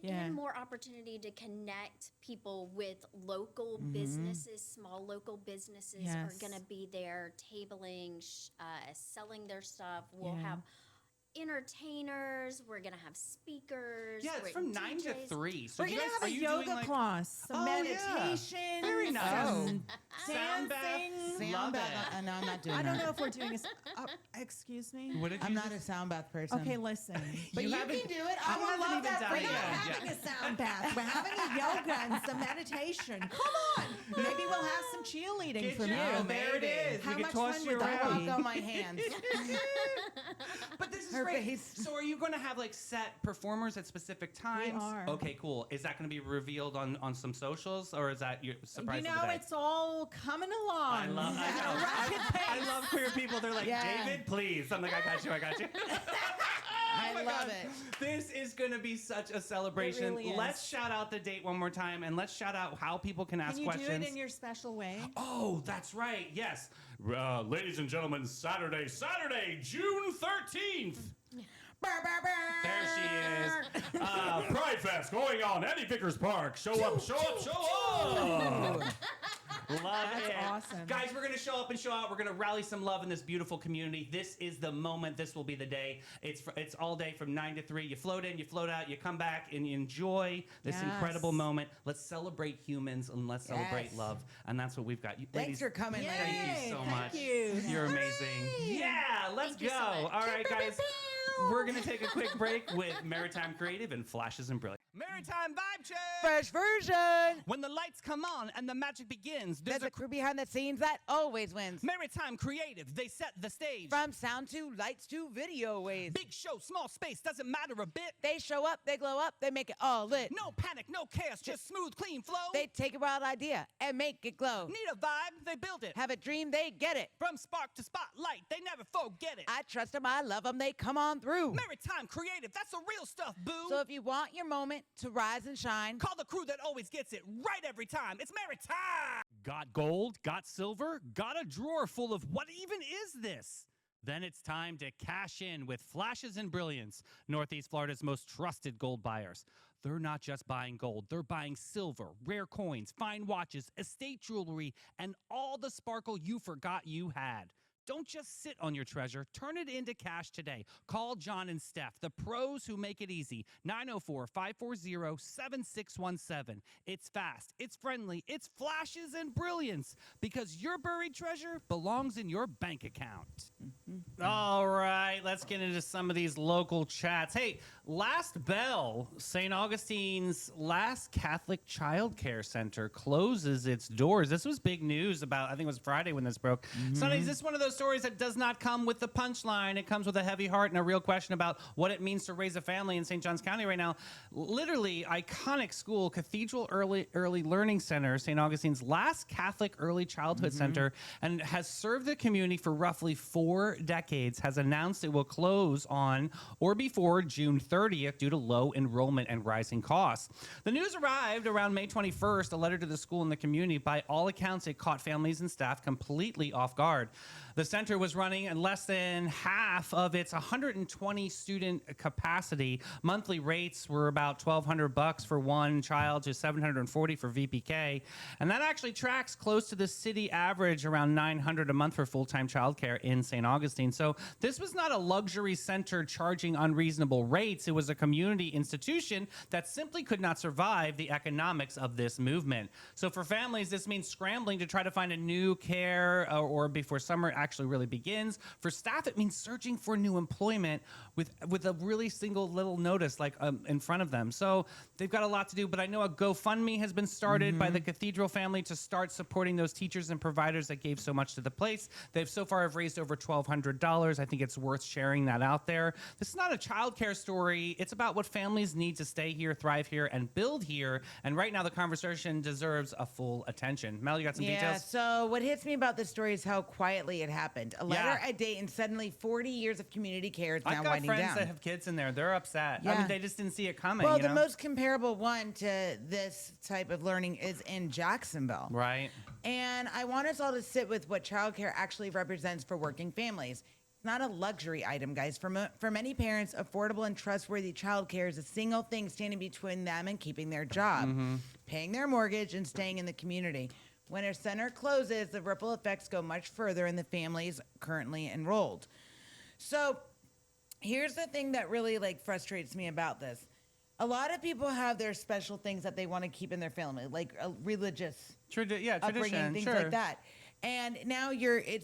Yeah. And more opportunity to connect people with local businesses. Small local businesses Yes. are going to be there tabling, selling their stuff. We'll Yeah. have entertainers. We're going to have speakers. Yeah, it's we're- from 9 to DJs. 3. So We're do you gonna guys, have are a you yoga doing like class, some Oh, yeah. meditation, Very nice. some Sound bath. dancing. Love Sound it. bath. No, I'm not doing I that. don't know if we're doing excuse me. What did you I'm not a just- sound bath person. Okay, listen. but you can haven't- do it. I I would haven't love even that done for it you. yet. Having a sound bath. We're having a yoga and some meditation. Come on. Maybe we'll have some cheerleading. reading Get from you. you. Oh, there it is. How We can much toss fun you would that I around. walk on my hands. But this is Her great. face. So are you going to have like set performers at specific times? are. Okay, cool. Is that going to be revealed on some socials, or is that your surprise You of the know, day? it's all coming along. I love, I At a know. rapid I pace. love queer people. They're like, Yeah. David, please. I'm like, I got you. I my love God. it. This is going to be such a celebration. really is. Let's shout out the date one more time, and let's shout out how people can ask Can you questions. do it in your special way? Oh, that's right. Yes. Ladies and gentlemen, Saturday, June 13th. There she is. Pride Fest going on Eddie Vickers Park. Show up. Love That's it. awesome. Guys, we're going to show up and show out. We're going to rally some love in this beautiful community. This is the moment. This will be the day. It's all day from 9 to 3. You float in, you float out, you come back, and you enjoy this Yes. incredible moment. Let's celebrate humans and let's celebrate Yes. love. And that's what we've got. Thanks Ladies, for coming, Yay. ladies. thank you so Thank much. you. You're amazing. Yeah, let's Thank you go. so much. All right, guys. We're going to take a quick break with Maritime Creative and Flashes and Brilliance. Maritime Vibe Check! Fresh version. When the lights come on and the magic begins, There's a crew behind the scenes that always wins. Maritime Creative. They set the stage. From sound to lights to video waves. Big show, small space, doesn't matter a bit. They show up, they glow up, they make it all lit. No panic, no chaos, just smooth, clean flow. They take a wild idea and make it glow. need a vibe, they build it. Have a dream, they get it. From spark to spotlight, they never forget it. I trust them, I love them, they come on through. Maritime Creative, that's the real stuff, boo. So if you want your moment to rise and shine, Call the crew that always gets it right every time. It's Maritime. Got gold? Got silver? Got a drawer full of what even is this? Then it's time to cash in with Flashes and Brilliance, Northeast Florida's most trusted gold buyers. They're not just buying gold, they're buying silver, rare coins, fine watches, estate jewelry, and all the sparkle you forgot you had. Don't just sit on your treasure. Turn it into cash today. Call John and Steph, the pros who make it easy. 904-540-7617. It's fast, it's friendly, it's Flashes and Brilliance, because your buried treasure belongs in your bank account. All right, let's get into some of these local chats. Hey, last bell, St. Augustine's last Catholic child care center closes its doors. This was big news about, I think it was Friday when this broke. Sonny, is this one of those stories that does not come with the punchline? It comes with a heavy heart and a real question about what it means to raise a family in St. Johns County right now. Literally, iconic school, Cathedral Early Learning Center, St. Augustine's last Catholic early childhood center, and has served the community for roughly 4 decades, has announced it will close on or before June 30th due to low enrollment and rising costs. The news arrived around May 21st, a letter to the school and the community. By all accounts, it caught families and staff completely off guard. The center was running at less than half of its 120 student capacity. Monthly rates were about $1,200 for one child to $740 for VPK. And that actually tracks close to the city average, around $900 a month for full-time childcare in St. Augustine. So this was not a luxury center charging unreasonable rates. It was a community institution that simply could not survive the economics of this movement. So for families, this means scrambling to try to find a new care or before summer actually really begins. For staff, it means searching for new employment with a really single little notice like in front of them. So they've got a lot to do, but I know a GoFundMe has been started by the Cathedral family to start supporting those teachers and providers that gave so much to the place. They've so far have raised over $1,200. I think it's worth sharing that out there. This is not a childcare story. It's about what families need to stay here, thrive here, and build here. And right now, the conversation deserves a full attention. Mel, you got some yeah, details? so what hits me about this story is how quietly it happened. A letter Yeah. a date, and suddenly 40 years of community care is now I've got winding friends down. that have kids in there. They're upset. I Yeah. mean, they just didn't see it coming. Well, you the know? most comparable one to this type of learning is in Jacksonville. Right. And I want us all to sit with what childcare actually represents for working families. It's not a luxury item, guys. For many parents, affordable and trustworthy childcare is a single thing standing between them and keeping their job, paying their mortgage, and staying in the community. When a center closes, the ripple effects go much further in the families currently enrolled. So here's the thing that really frustrates me about this. A lot of people have their special things that they want to keep in their family, like a religious upbringing, Tradition. things Sure. like that. And now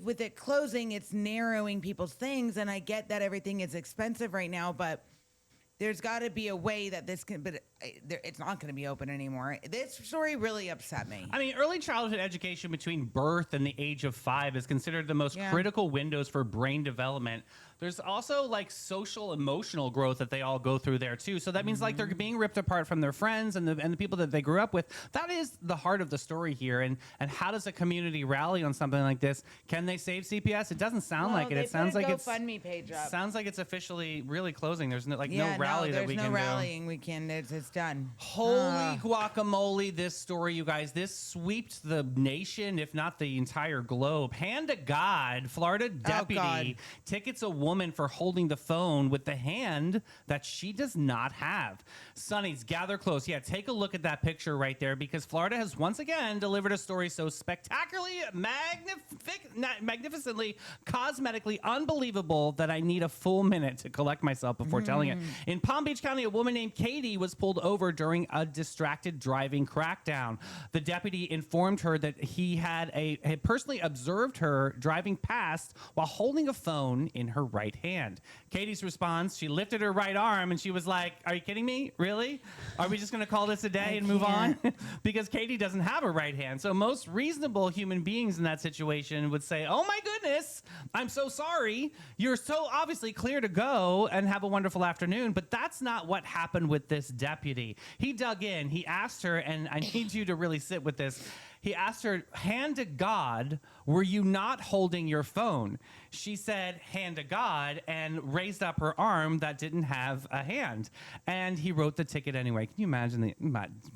with it closing, it's narrowing people's things. And I get that everything is expensive right now, but there's got to be a way that this can, but it's not going to be open anymore. This story really upset me. I mean, early childhood education between birth and the age of 5 is considered the most critical windows for brain development. There's also like social emotional growth that they all go through there too. So that means like they're being ripped apart from their friends and the people that they grew up with. That is the heart of the story here. And how does a community rally on something like this? Can they save CPS? It doesn't sound like it. It sounds like it's GoFundMe page up. Sounds like it's officially really closing. There's no rally that we can do. There's no rallying we can. It's done. Holy guacamole, this story, you guys. This swept the nation, if not the entire globe. Hand to God, Florida deputy tickets a woman for holding the phone with the hand that she does not have. Sonnies, gather close. Yeah, take a look at that picture right there, because Florida has once again delivered a story so spectacularly, magnificently, cosmetically unbelievable that I need a full minute to collect myself before telling it. In Palm Beach County, a woman named Katie was pulled over during a distracted driving crackdown. The deputy informed her that he had personally observed her driving past while holding a phone in her right hand. Katie's response, she lifted her right arm and she was like, "Are you kidding me? Really? Are we just going to call this a day and move on?" Because Katie doesn't have a right hand. So most reasonable human beings in that situation would say, "Oh my goodness, I'm so sorry. You're so obviously clear to go and have a wonderful afternoon." But that's not what happened with this deputy. He dug in. He asked her, and I need you to really sit with this. He asked her, "Hand to God, were you not holding your phone?" She said, "Hand to God," and raised up her arm that didn't have a hand. And he wrote the ticket anyway. Can you imagine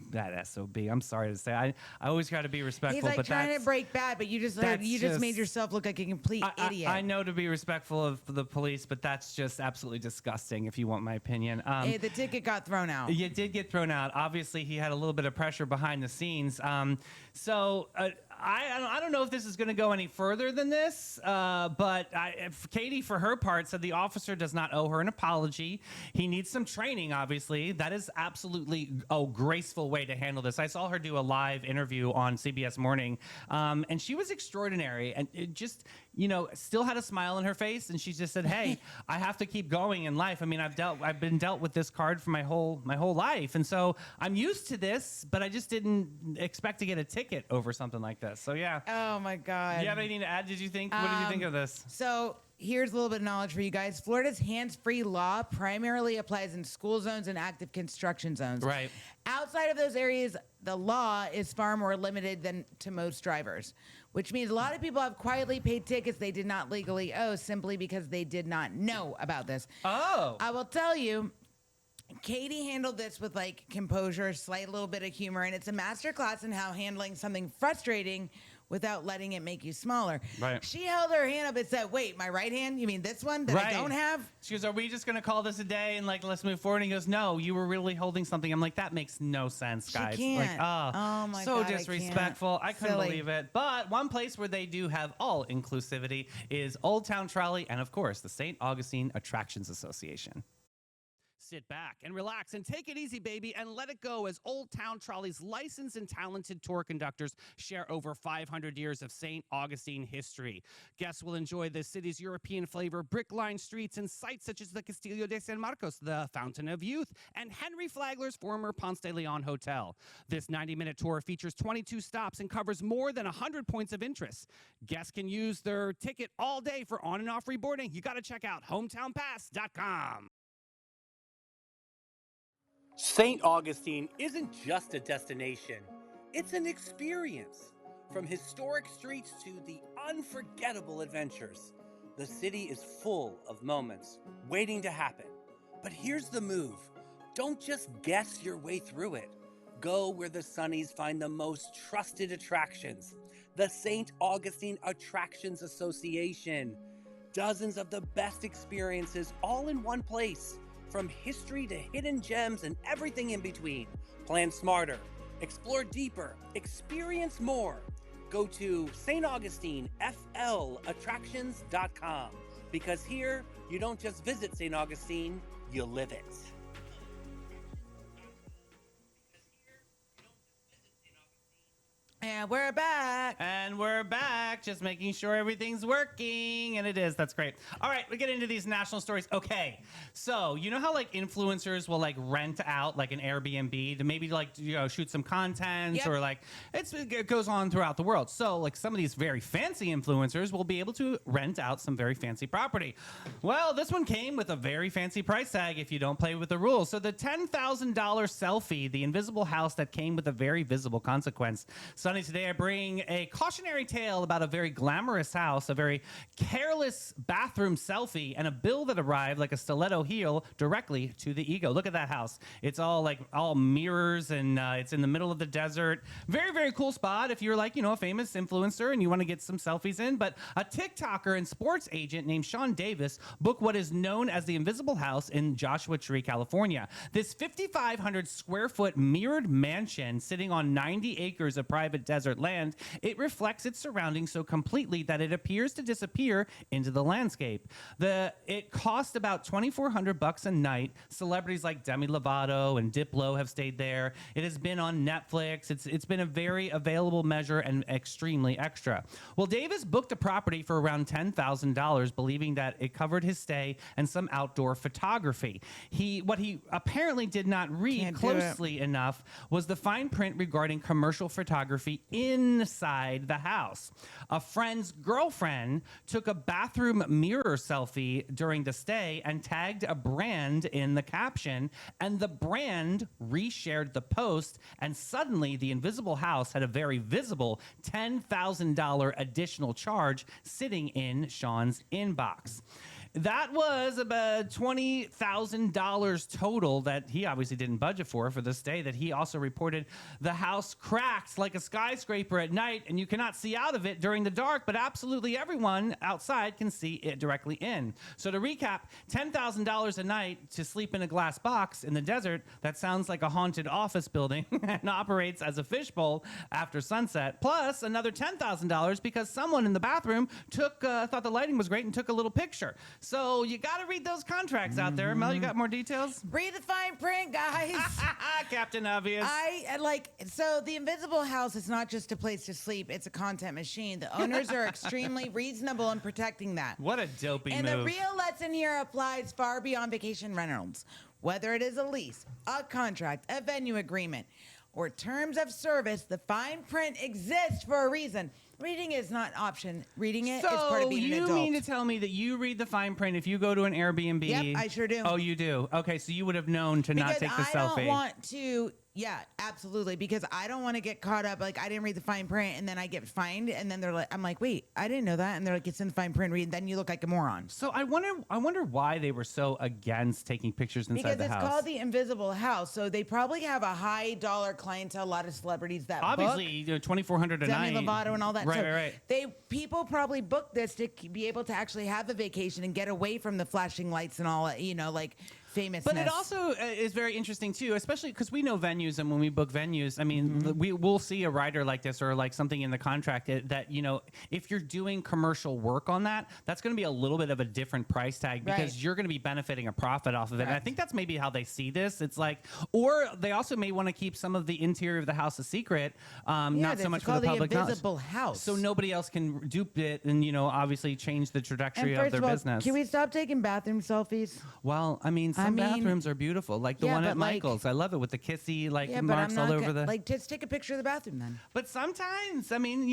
that SOB? I'm sorry to say. I always got to be respectful. He's like but trying to break bad, but you just made yourself look like a complete idiot. I know to be respectful of the police, but that's just absolutely disgusting, if you want my opinion. The ticket got thrown out. It did get thrown out. Obviously, he had a little bit of pressure behind the scenes. I don't know if this is going to go any further than this, but Katie, for her part, said the officer does not owe her an apology. He needs some training, obviously. That is absolutely a graceful way to handle this. I saw her do a live interview on CBS Morning, and she was extraordinary, and it just, still had a smile on her face, and she just said, "Hey, I have to keep going in life. I mean, I've been dealt with this card for my whole life, and so I'm used to this, but I just didn't expect to get a ticket over something like this." So yeah. Oh my God. Do you have anything to add? What did you think of this? So here's a little bit of knowledge for you guys. Florida's hands-free law primarily applies in school zones and active construction zones. Right. Outside of those areas, the law is far more limited than to most drivers, which means a lot of people have quietly paid tickets they did not legally owe simply because they did not know about this. Oh. I will tell you, Katie handled this with like composure, a slight little bit of humor, and it's a masterclass in how handling something frustrating without letting it make you smaller. Right. She held her hand up and said, "Wait, my right hand? You mean this one that I don't have?" She goes, "Are we just going to call this a day and let's move forward?" And he goes, "No, you were really holding something." I'm like, that makes no sense, guys. She can't. Oh my so God, disrespectful. I couldn't Silly. believe it. But one place where they do have all inclusivity is Old Town Trolley and, of course, the St. Augustine Attractions Association. Sit back and relax and take it easy, baby, and let it go as Old Town Trolley's licensed and talented tour conductors share over 500 years of St. Augustine history. Guests will enjoy the city's European flavor, brick-lined streets, and sites such as the Castillo de San Marcos, the Fountain of Youth, and Henry Flagler's former Ponce de Leon Hotel. This 90-minute tour features 22 stops and covers more than 100 points of interest. Guests can use their ticket all day for on and off reboarding. You got to check out hometownpass.com. St. Augustine isn't just a destination, it's an experience. From historic streets to the unforgettable adventures, the city is full of moments waiting to happen. But here's the move. Don't just guess your way through it. Go where the Sunnies find the most trusted attractions. The St. Augustine Attractions Association. Dozens of the best experiences all in one place. From history to hidden gems and everything in between. Plan smarter, explore deeper, experience more. Go to StAugustineFLAttractions.com, because here you don't just visit St. Augustine, you live it. And we're back. And we're back. Just making sure everything's working. And it is. That's great. All right, we get into these national stories. Okay. So, you know how like influencers will like rent out like an Airbnb to maybe like, shoot some content Yep. or like it goes on throughout the world. So, like some of these very fancy influencers will be able to rent out some very fancy property. Well, this one came with a very fancy price tag if you don't play with the rules. So, the $10,000 selfie, the invisible house that came with a very visible consequence. Sonny, today I bring a cautionary tale about a very glamorous house, a very careless bathroom selfie, and a bill that arrived like a stiletto heel directly to the ego. Look at that house. It's all mirrors, and it's in the middle of the desert. Very, very cool spot if you're like, a famous influencer and you want to get some selfies in. But a TikToker and sports agent named Sean Davis booked what is known as the Invisible House in Joshua Tree, California. This 5,500 square foot mirrored mansion sitting on 90 acres of private desert land, it reflects its surroundings so completely that it appears to disappear into the landscape. It cost about $2,400 a night. Celebrities like Demi Lovato and Diplo have stayed there. It has been on Netflix. It's been a very available measure and extremely extra. Well, Davis booked a property for around $10,000, believing that it covered his stay and some outdoor photography. What he apparently did not read Can't do closely enough was the fine print regarding commercial photography inside the house. A friend's girlfriend took a bathroom mirror selfie during the stay and tagged a brand in the caption, and the brand reshared the post, and suddenly the invisible house had a very visible $10,000 additional charge sitting in Sean's inbox. That was about $20,000 total that he obviously didn't budget for the stay. That he also reported the house cracks like a skyscraper at night, and you cannot see out of it during the dark, but absolutely everyone outside can see it directly in. So to recap, $10,000 a night to sleep in a glass box in the desert, that sounds like a haunted office building and operates as a fishbowl after sunset, plus another $10,000 because someone in the bathroom thought the lighting was great and took a little picture. So you got to read those contracts out there. Mel, you got more details? Read the fine print, guys. Captain Obvious. So the Invisible House is not just a place to sleep, it's a content machine. The owners are extremely reasonable in protecting that. What a dopey And move. the real lesson here applies far beyond vacation rentals. Whether it is a lease, a contract, a venue agreement, or terms of service, the fine print exists for a reason. Reading is not an option. Reading it is part of being an adult. So you mean to tell me that you read the fine print if you go to an Airbnb? Yep, I sure do. Oh, you do? Okay, so you would have known to not take the selfie. Because I don't want to... Yeah, absolutely. Because I don't want to get caught up. Like, I didn't read the fine print, and then I get fined, and then I'm like, wait, I didn't know that. And they're like, it's in the fine print. Read. Then you look like a moron. So I wonder why they were so against taking pictures inside the house. Because it's called the Invisible House, so they probably have a high dollar clientele. A lot of celebrities that obviously book, $2,400 a night. Demi Lovato and all that. Right. People probably book this to be able to actually have a vacation and get away from the flashing lights and all that. Like famousness. But it also is very interesting too, especially because we know venues, and when we book venues, I mean, we'll see a rider like this or like something in the contract that if you're doing commercial work on that, that's going to be a little bit of a different price tag because you're going to be benefiting a profit off of it. And I think that's maybe how they see this. It's like, or they also may want to keep some of the interior of the house a secret, not so much for the public. The Invisible House, so nobody else can dupe it and obviously change the trajectory of their business. Can we stop taking bathroom selfies? Well, I mean, some bathrooms are beautiful, like the one at Michael's. I love it with the kissy marks all over the. Like, just take a picture of the bathroom then. But sometimes, I mean,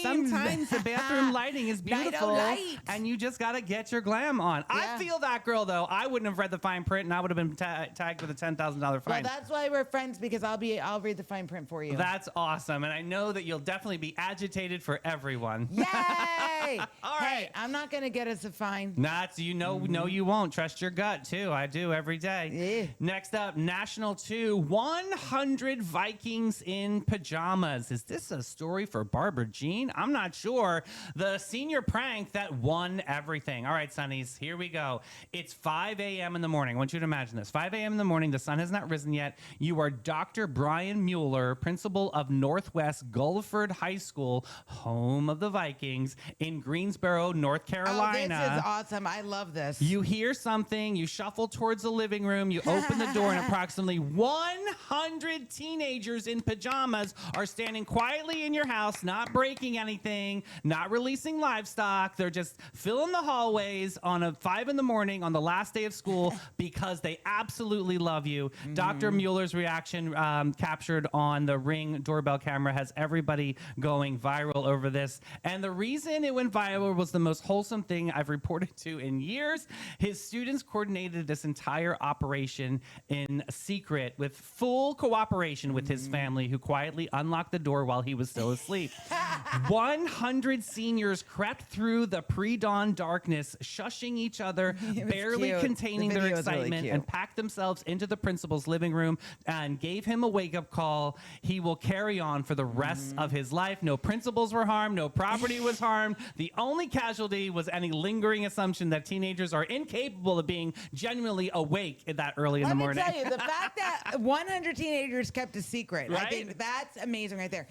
Sometimes the bathroom lighting is beautiful, and you just gotta get your glam on. Yeah. I feel that girl though. I wouldn't have read the fine print, and I would have been tagged with a $10,000 fine. Well, that's why we're friends, because I'll read the fine print for you. That's awesome, and I know that you'll definitely be agitated for everyone. Yay! All right. Hey, I'm not gonna get us a fine. No, you won't. Trust your gut too. I do every day. Yeah. Next up, National 2, 100 Vikings in pajamas. Is this a story for Barbara Jean? I'm not sure. The senior prank that won everything. All right, Sonnies, here we go. It's 5 a.m. in the morning. I want you to imagine this. 5 a.m. in the morning. The sun has not risen yet. You are Dr. Brian Mueller, principal of Northwest Guilford High School, home of the Vikings, in Greensboro, North Carolina. Oh, this is awesome. I love this. You hear something, you shuffle towards the living room. You open the door, and approximately 100 teenagers in pajamas are standing quietly in your house, not breaking anything, not releasing livestock. They're just filling the hallways on a 5 in the morning on the last day of school because they absolutely love you. Dr. Mueller's reaction captured on the Ring doorbell camera has everybody going viral over this. And the reason it went viral was the most wholesome thing I've reported to in years. His students coordinated this entire operation in secret with full cooperation with his family, who quietly unlocked the door while he was still asleep. 100 seniors crept through the pre-dawn darkness, shushing each other, barely cute. containing The their video was really excitement, cute. and packed themselves into the principal's living room and gave him a wake-up call. He will carry on for the rest of his life. No principals were harmed. No property was harmed. The only casualty was any lingering assumption that teenagers are incapable of being genuinely awake at that early in the morning. Let me tell you, the fact that 100 teenagers kept a secret, I Right? think that's amazing right there.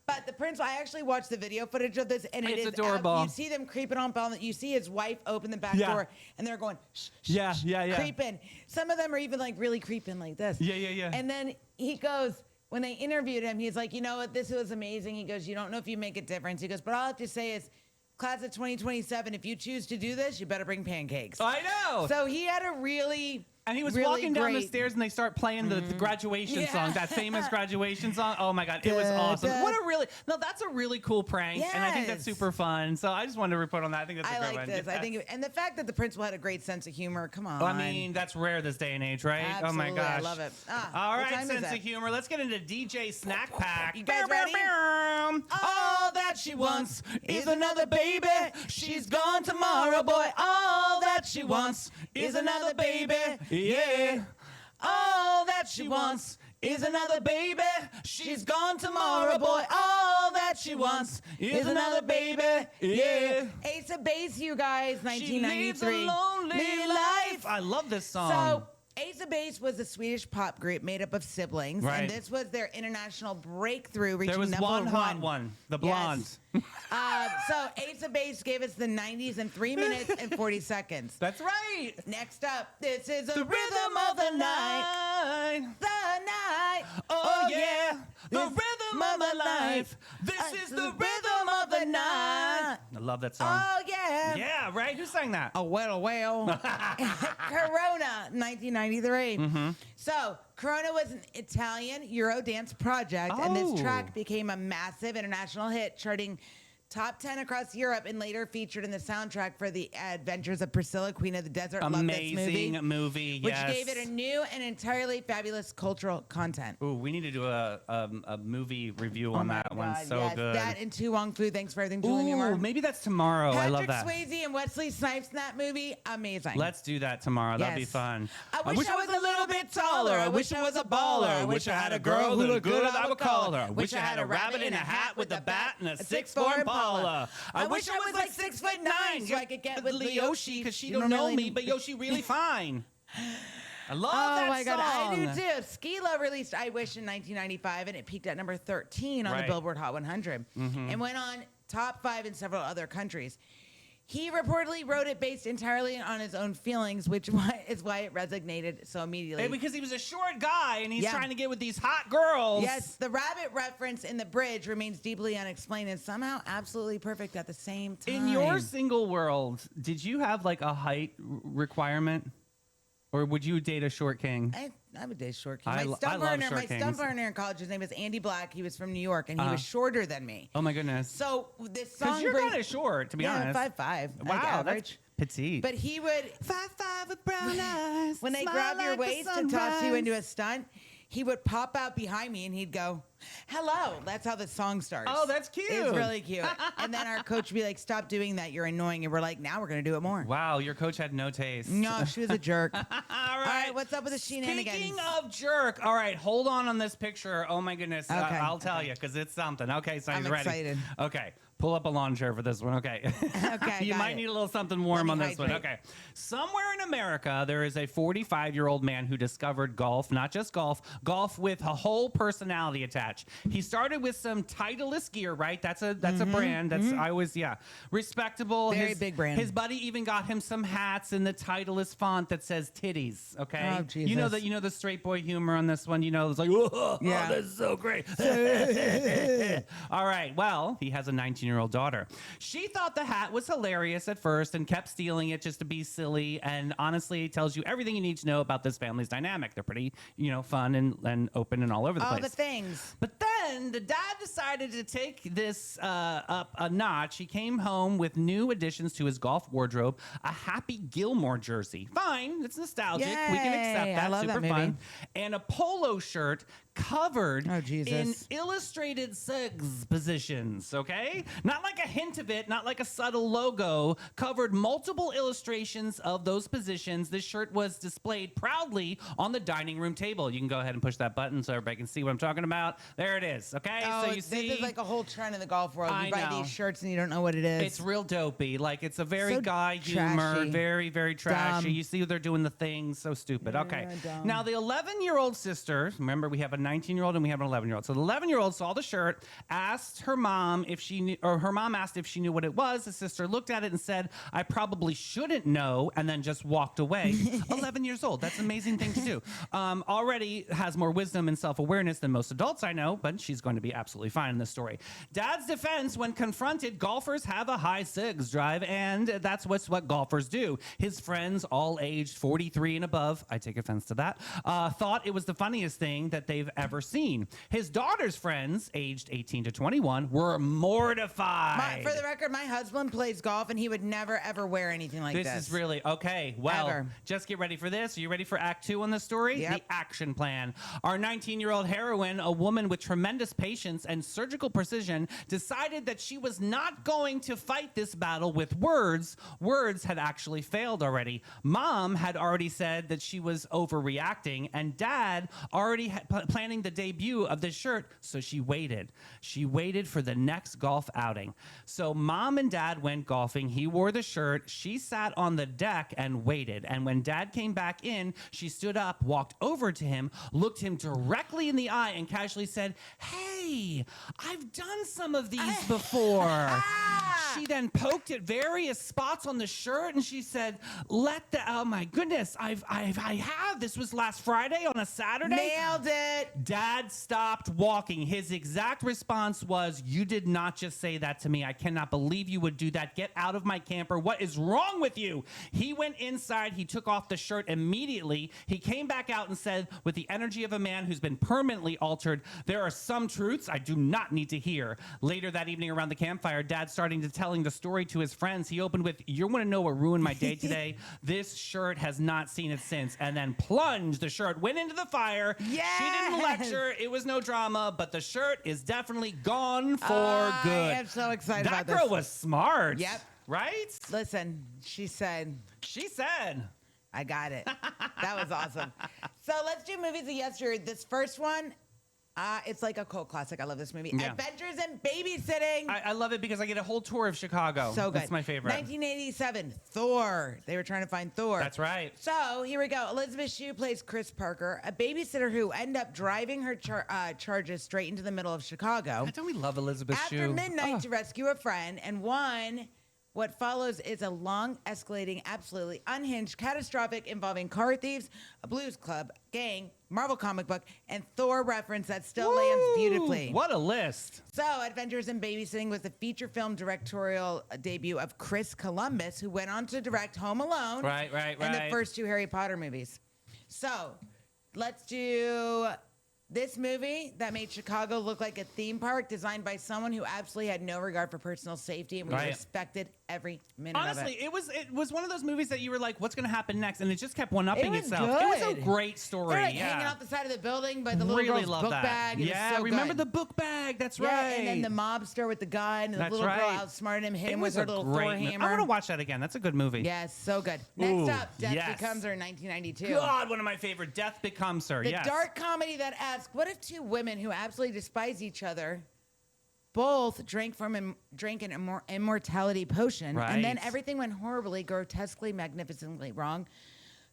But the principal, I actually watched the video footage of this, and It's it is adorable. You see them creeping on Bell. You see his wife open the back Yeah. door, and they're going, shh, shh, Yeah, shh, yeah, yeah. creeping. Some of them are even like really creeping like this. Yeah, yeah, yeah. And then he goes, when they interviewed him, he's like, you know what, this was amazing. He goes, you don't know if you make a difference. He goes, but all I have to say is, class of 2027, if you choose to do this, you better bring pancakes. I know. So he had a really... And he was really walking down the great- stairs, and they start playing the graduation Yeah. song, that famous graduation song. Oh my God, it was awesome! Da. What a really that's a really cool prank, and I think that's Yes. super fun. So I just wanted to report on that. I think that's a I great like one. this. I think, and the fact that the principal had a great sense of humor. Come on. I mean, that's rare this day and age, right? Oh my Absolutely, gosh, I love it. All What right, time is sense of it? humor. Let's get into DJ Snack Pack. You guys ready? All that she wants is another baby. She's gone tomorrow, boy. All that she wants is another baby. Yeah. All that she wants is another baby. She's gone tomorrow, boy. All that she wants is another baby. Yeah. Ace of Base, you guys, She lives a 1993. lonely life. I love this song. So, Ace of Base was a Swedish pop group made up of siblings, Right. and this was their international breakthrough, reaching There was number one hot one, the blonde. Yes. So Ace of Base gave us the 90s in 3 minutes and 40 seconds. That's right. Next up, this is the rhythm of the night. The night. Oh yeah, the This rhythm of my life. This is the rhythm of the night. I love that song. Oh yeah. Yeah, right? Who sang that? Oh, well. Corona, 1993. Mm-hmm. So, Corona was an Italian Eurodance project, and Oh. this track became a massive international hit, charting top 10 across Europe and later featured in the soundtrack for The Adventures of Priscilla, Queen of the Desert. Love this Amazing movie. movie, Which yes. gave it a new and entirely fabulous cultural content. Ooh, we need to do a movie review on that one. Oh God, So yes, good. That and Tu Wong Fu. Thanks for everything, Julian Ooh, Newmar. maybe that's tomorrow. I love Patrick that. Swayze and Wesley Snipes in that movie, amazing. Let's do that tomorrow. That'd be Yes. fun. I wish I was a little bit taller. I wish I was a baller. I wish I had a girl who looked good, I would call her. I wish I had a rabbit in a hat with a bat and a 6'4" Impala. I wish I was like 6'9" so I could get with Yoshi because she don't know me, but Yoshi really fine. I love that Oh my God, I song. do too. Skee-Lo released I Wish in 1995, and it peaked at number 13 on Right. the Billboard Hot 100 and went on top 5 in several other countries. He reportedly wrote it based entirely on his own feelings, which is why it resonated so immediately. Hey, because he was a short guy and he's Yeah. trying to get with these hot girls. Yes, the rabbit reference in the bridge remains deeply unexplained and somehow absolutely perfect at the same time. In your single world, did you have like a height requirement? Or would you date a short king? I would date a short king. I My love stump partner, short my kings. stump partner in college, his name was Andy Black. He was from New York, and he was shorter than me. Oh my goodness. So this Because song you're brings- kind of short, to be honest. 5'5". Wow, like average. that's petite. But he would, 5'5" with brown eyes. when they smile grab your like the waist and toss you sunrise. into a stunt, he would pop out behind me and he'd go, "Hello." That's how the song starts. Oh, that's cute. It's really cute. And then our coach would be like, "Stop doing that. You're annoying." And we're like, "Now we're going to do it more." Wow, your coach had no taste. No, she was a jerk. All All right, what's up with the shenanigans? Speaking of jerk, all right, hold on this picture. Oh my goodness, Okay. I'll tell you because it's something. Okay, so I'm he's ready. excited. Okay, Pull up a lawn chair for this one. Okay. Okay, You got might it. need a little something warm me on this one. hydrate. Okay. Somewhere in America, there is a 45-year-old man who discovered golf, not just golf with a whole personality attached. He started with some Titleist gear, right? That's a brand. That's I always respectable. Very big brand. His buddy even got him some hats in the Titleist font that says titties. Okay. Oh, Jesus. You know the straight boy humor on this one. You know, it's like, oh, Yeah. this is so great. All right. Well, he has a 19-year-old daughter. She thought the hat was hilarious at first and kept stealing it just to be silly. And honestly, it tells you everything you need to know about this family's dynamic. They're pretty, fun and open and all over the All place. the things. But then the dad decided to take this up a notch. He came home with new additions to his golf wardrobe, a Happy Gilmore jersey. Fine, it's nostalgic. We can accept Yay, that. I love Super that movie. fun. And a polo shirt covered Oh, Jesus. in illustrated sex positions, okay? Not like a hint of it, not like a subtle logo, covered multiple illustrations of those positions. This shirt was displayed proudly on the dining room table. You can go ahead and push that button so everybody can see what I'm talking about. There it is, okay? Oh, so you see, this is like a whole trend in the golf world. I You buy know. these shirts and you don't know what it is. it's real dopey. Like, it's a very So guy humor, trashy. very, very trashy. Dumb. You see they're doing the things, so stupid. Okay. dumb. Now, the 11-year-old sister, remember we have a 19-year-old and we have an 11-year-old. So the 11-year-old saw the shirt, asked her mom if she knew, or her mom asked if she knew what it was. The sister looked at it and said, I probably shouldn't know, and then just walked away. 11 years old. That's an amazing thing to do. Already has more wisdom and self-awareness than most adults I know, but she's going to be absolutely fine in this story. Dad's defense, when confronted, golfers have a high SIGs drive, and that's what golfers do. His friends, all aged 43 and above, I take offense to that, thought it was the funniest thing that they've ever seen. His daughter's friends, aged 18 to 21, were mortified. For the record, my husband plays golf and he would never, ever wear anything like this. This is really okay. Well, Ever. just get ready for this. Are you ready for Act 2 on this story? Yep. The action plan. Our 19-year-old heroine, a woman with tremendous patience and surgical precision, decided that she was not going to fight this battle with words. Words had actually failed already. Mom had already said that she was overreacting, and Dad already had planning the debut of this shirt, so she waited. She waited for the next golf outing. So Mom and Dad went golfing. He wore the shirt. She sat on the deck and waited. And when Dad came back in, she stood up, walked over to him, looked him directly in the eye, and casually said, "Hey, I've done some of these before." She then poked at various spots on the shirt, and she said, "Oh my goodness, I have. This was last Friday on a Saturday." Nailed it. Dad stopped walking. His exact response was, "You did not just say that to me. I cannot believe you would do that. Get out of my camper. What is wrong with you?" He went inside. He took off the shirt immediately. He came back out and said, with the energy of a man who's been permanently altered, "There are some truths I do not need to hear." Later that evening around the campfire, Dad starting to telling the story to his friends. He opened with, "You want to know what ruined my day today? This shirt has not seen it since." And then plunged the shirt, went into the fire. Yes! She didn't lecture. It was no drama, but the shirt is definitely gone for I good. am so excited That about girl this. was smart. Yep. Right? Listen, she said, She said. I got it. That was awesome. So let's do movies of yesteryear. This first one, it's like a cult classic. I love this movie. Yeah. Adventures in Babysitting. I love it because I get a whole tour of Chicago. So good. That's my favorite. 1987, Thor. They were trying to find Thor. That's right. So here we go. Elizabeth Shue plays Chris Parker, a babysitter who ended up driving her charges straight into the middle of Chicago. Don't we love Elizabeth After Shue? midnight to rescue a friend, and what follows is a long, escalating, absolutely unhinged, catastrophic involving car thieves, a blues club, gang, Marvel comic book, and Thor reference that still lands beautifully. What a list. So, Adventures in Babysitting was the feature film directorial debut of Chris Columbus, who went on to direct Home Alone Right. and the first two Harry Potter movies. So, let's do this movie that made Chicago look like a theme park designed by someone who absolutely had no regard for personal safety, and we Right. respected every minute Honestly, of it. it was one of those movies that you were like, what's going to happen next? And it just kept one-upping It was itself. It was a good. great story. They're like yeah. hanging out the side of the building, but the little really girl's love book that. bag. It Yeah, was so remember good. the book bag. That's Yeah, right. and then the mobster with the gun, and the That's little girl right. outsmarted him, hit It him with was her a little great Thor mo- hammer. I want to watch that again. That's a good movie. Yes, so good. Next Ooh, up, Death yes. Becomes Her, 1992. God, one of my favorite. Death Becomes Her. The yes. dark comedy that asks, what if two women who absolutely despise each other both drank an immortality potion, and then Right. everything went horribly, grotesquely, magnificently wrong.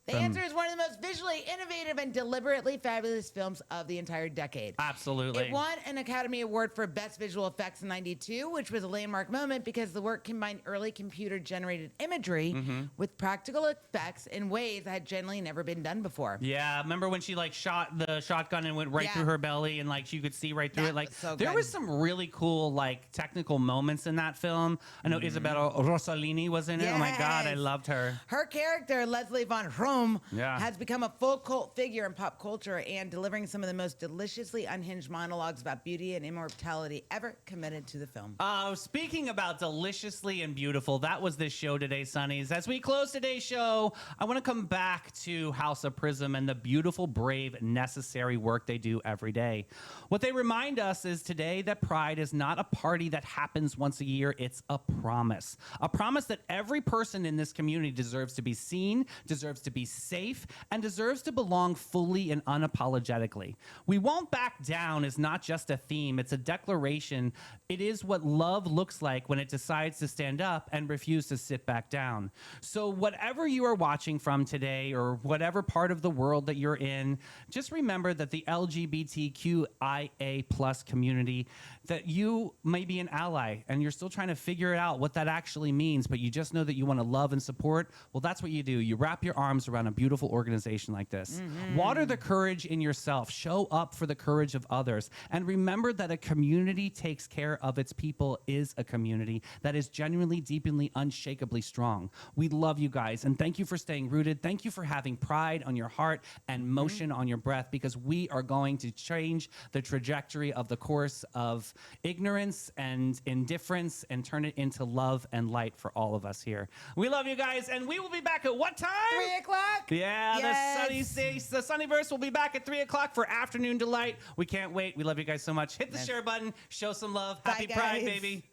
The answer is one of the most visually innovative and deliberately fabulous films of the entire decade. Absolutely. It won an Academy Award for Best Visual Effects in '92, which was a landmark moment because the work combined early computer-generated imagery with practical effects in ways that had generally never been done before. Yeah, remember when she like shot the shotgun and went right Yeah. through her belly and like you could see right through That it? Like was so there good. was some really cool like technical moments in that film. I know Isabella Rossellini was in it. Oh my God, I Yes. loved her. Her character, Leslie von Rome, Yeah. has become a full cult figure in pop culture and delivering some of the most deliciously unhinged monologues about beauty and immortality ever committed to the film. Speaking about deliciously and beautiful, that was this show today, Sonnies. As we close today's show, I want to come back to House of Prism and the beautiful, brave, necessary work they do every day. What they remind us is today that Pride is not a party that happens once a year. It's a promise. A promise that every person in this community deserves to be seen, deserves to be safe, and deserves to belong fully and unapologetically. We won't back down is not just a theme, it's a declaration. It is what love looks like when it decides to stand up and refuse to sit back down. So whatever you are watching from today or whatever part of the world that you're in, just remember that the LGBTQIA plus community, that you may be an ally and you're still trying to figure out what that actually means, but you just know that you want to love and support. Well, that's what you do. You wrap your arms around a beautiful organization like this. Water the courage in yourself. Show up for the courage of others. And remember that a community takes care of its people is a community that is genuinely, deeply, unshakably strong. We love you guys. And thank you for staying rooted. Thank you for having pride on your heart and motion on your breath, because we are going to change the trajectory of the course of ignorance and indifference and turn it into love and light for all of us here. We love you guys. And we will be back at what time? 3 o'clock? Yeah, Yes. the Sunnyverse will be back at 3 o'clock for Afternoon Delight. We can't wait. We love you guys so much. Hit the share button. Show some love. Bye, Happy Pride, guys. baby.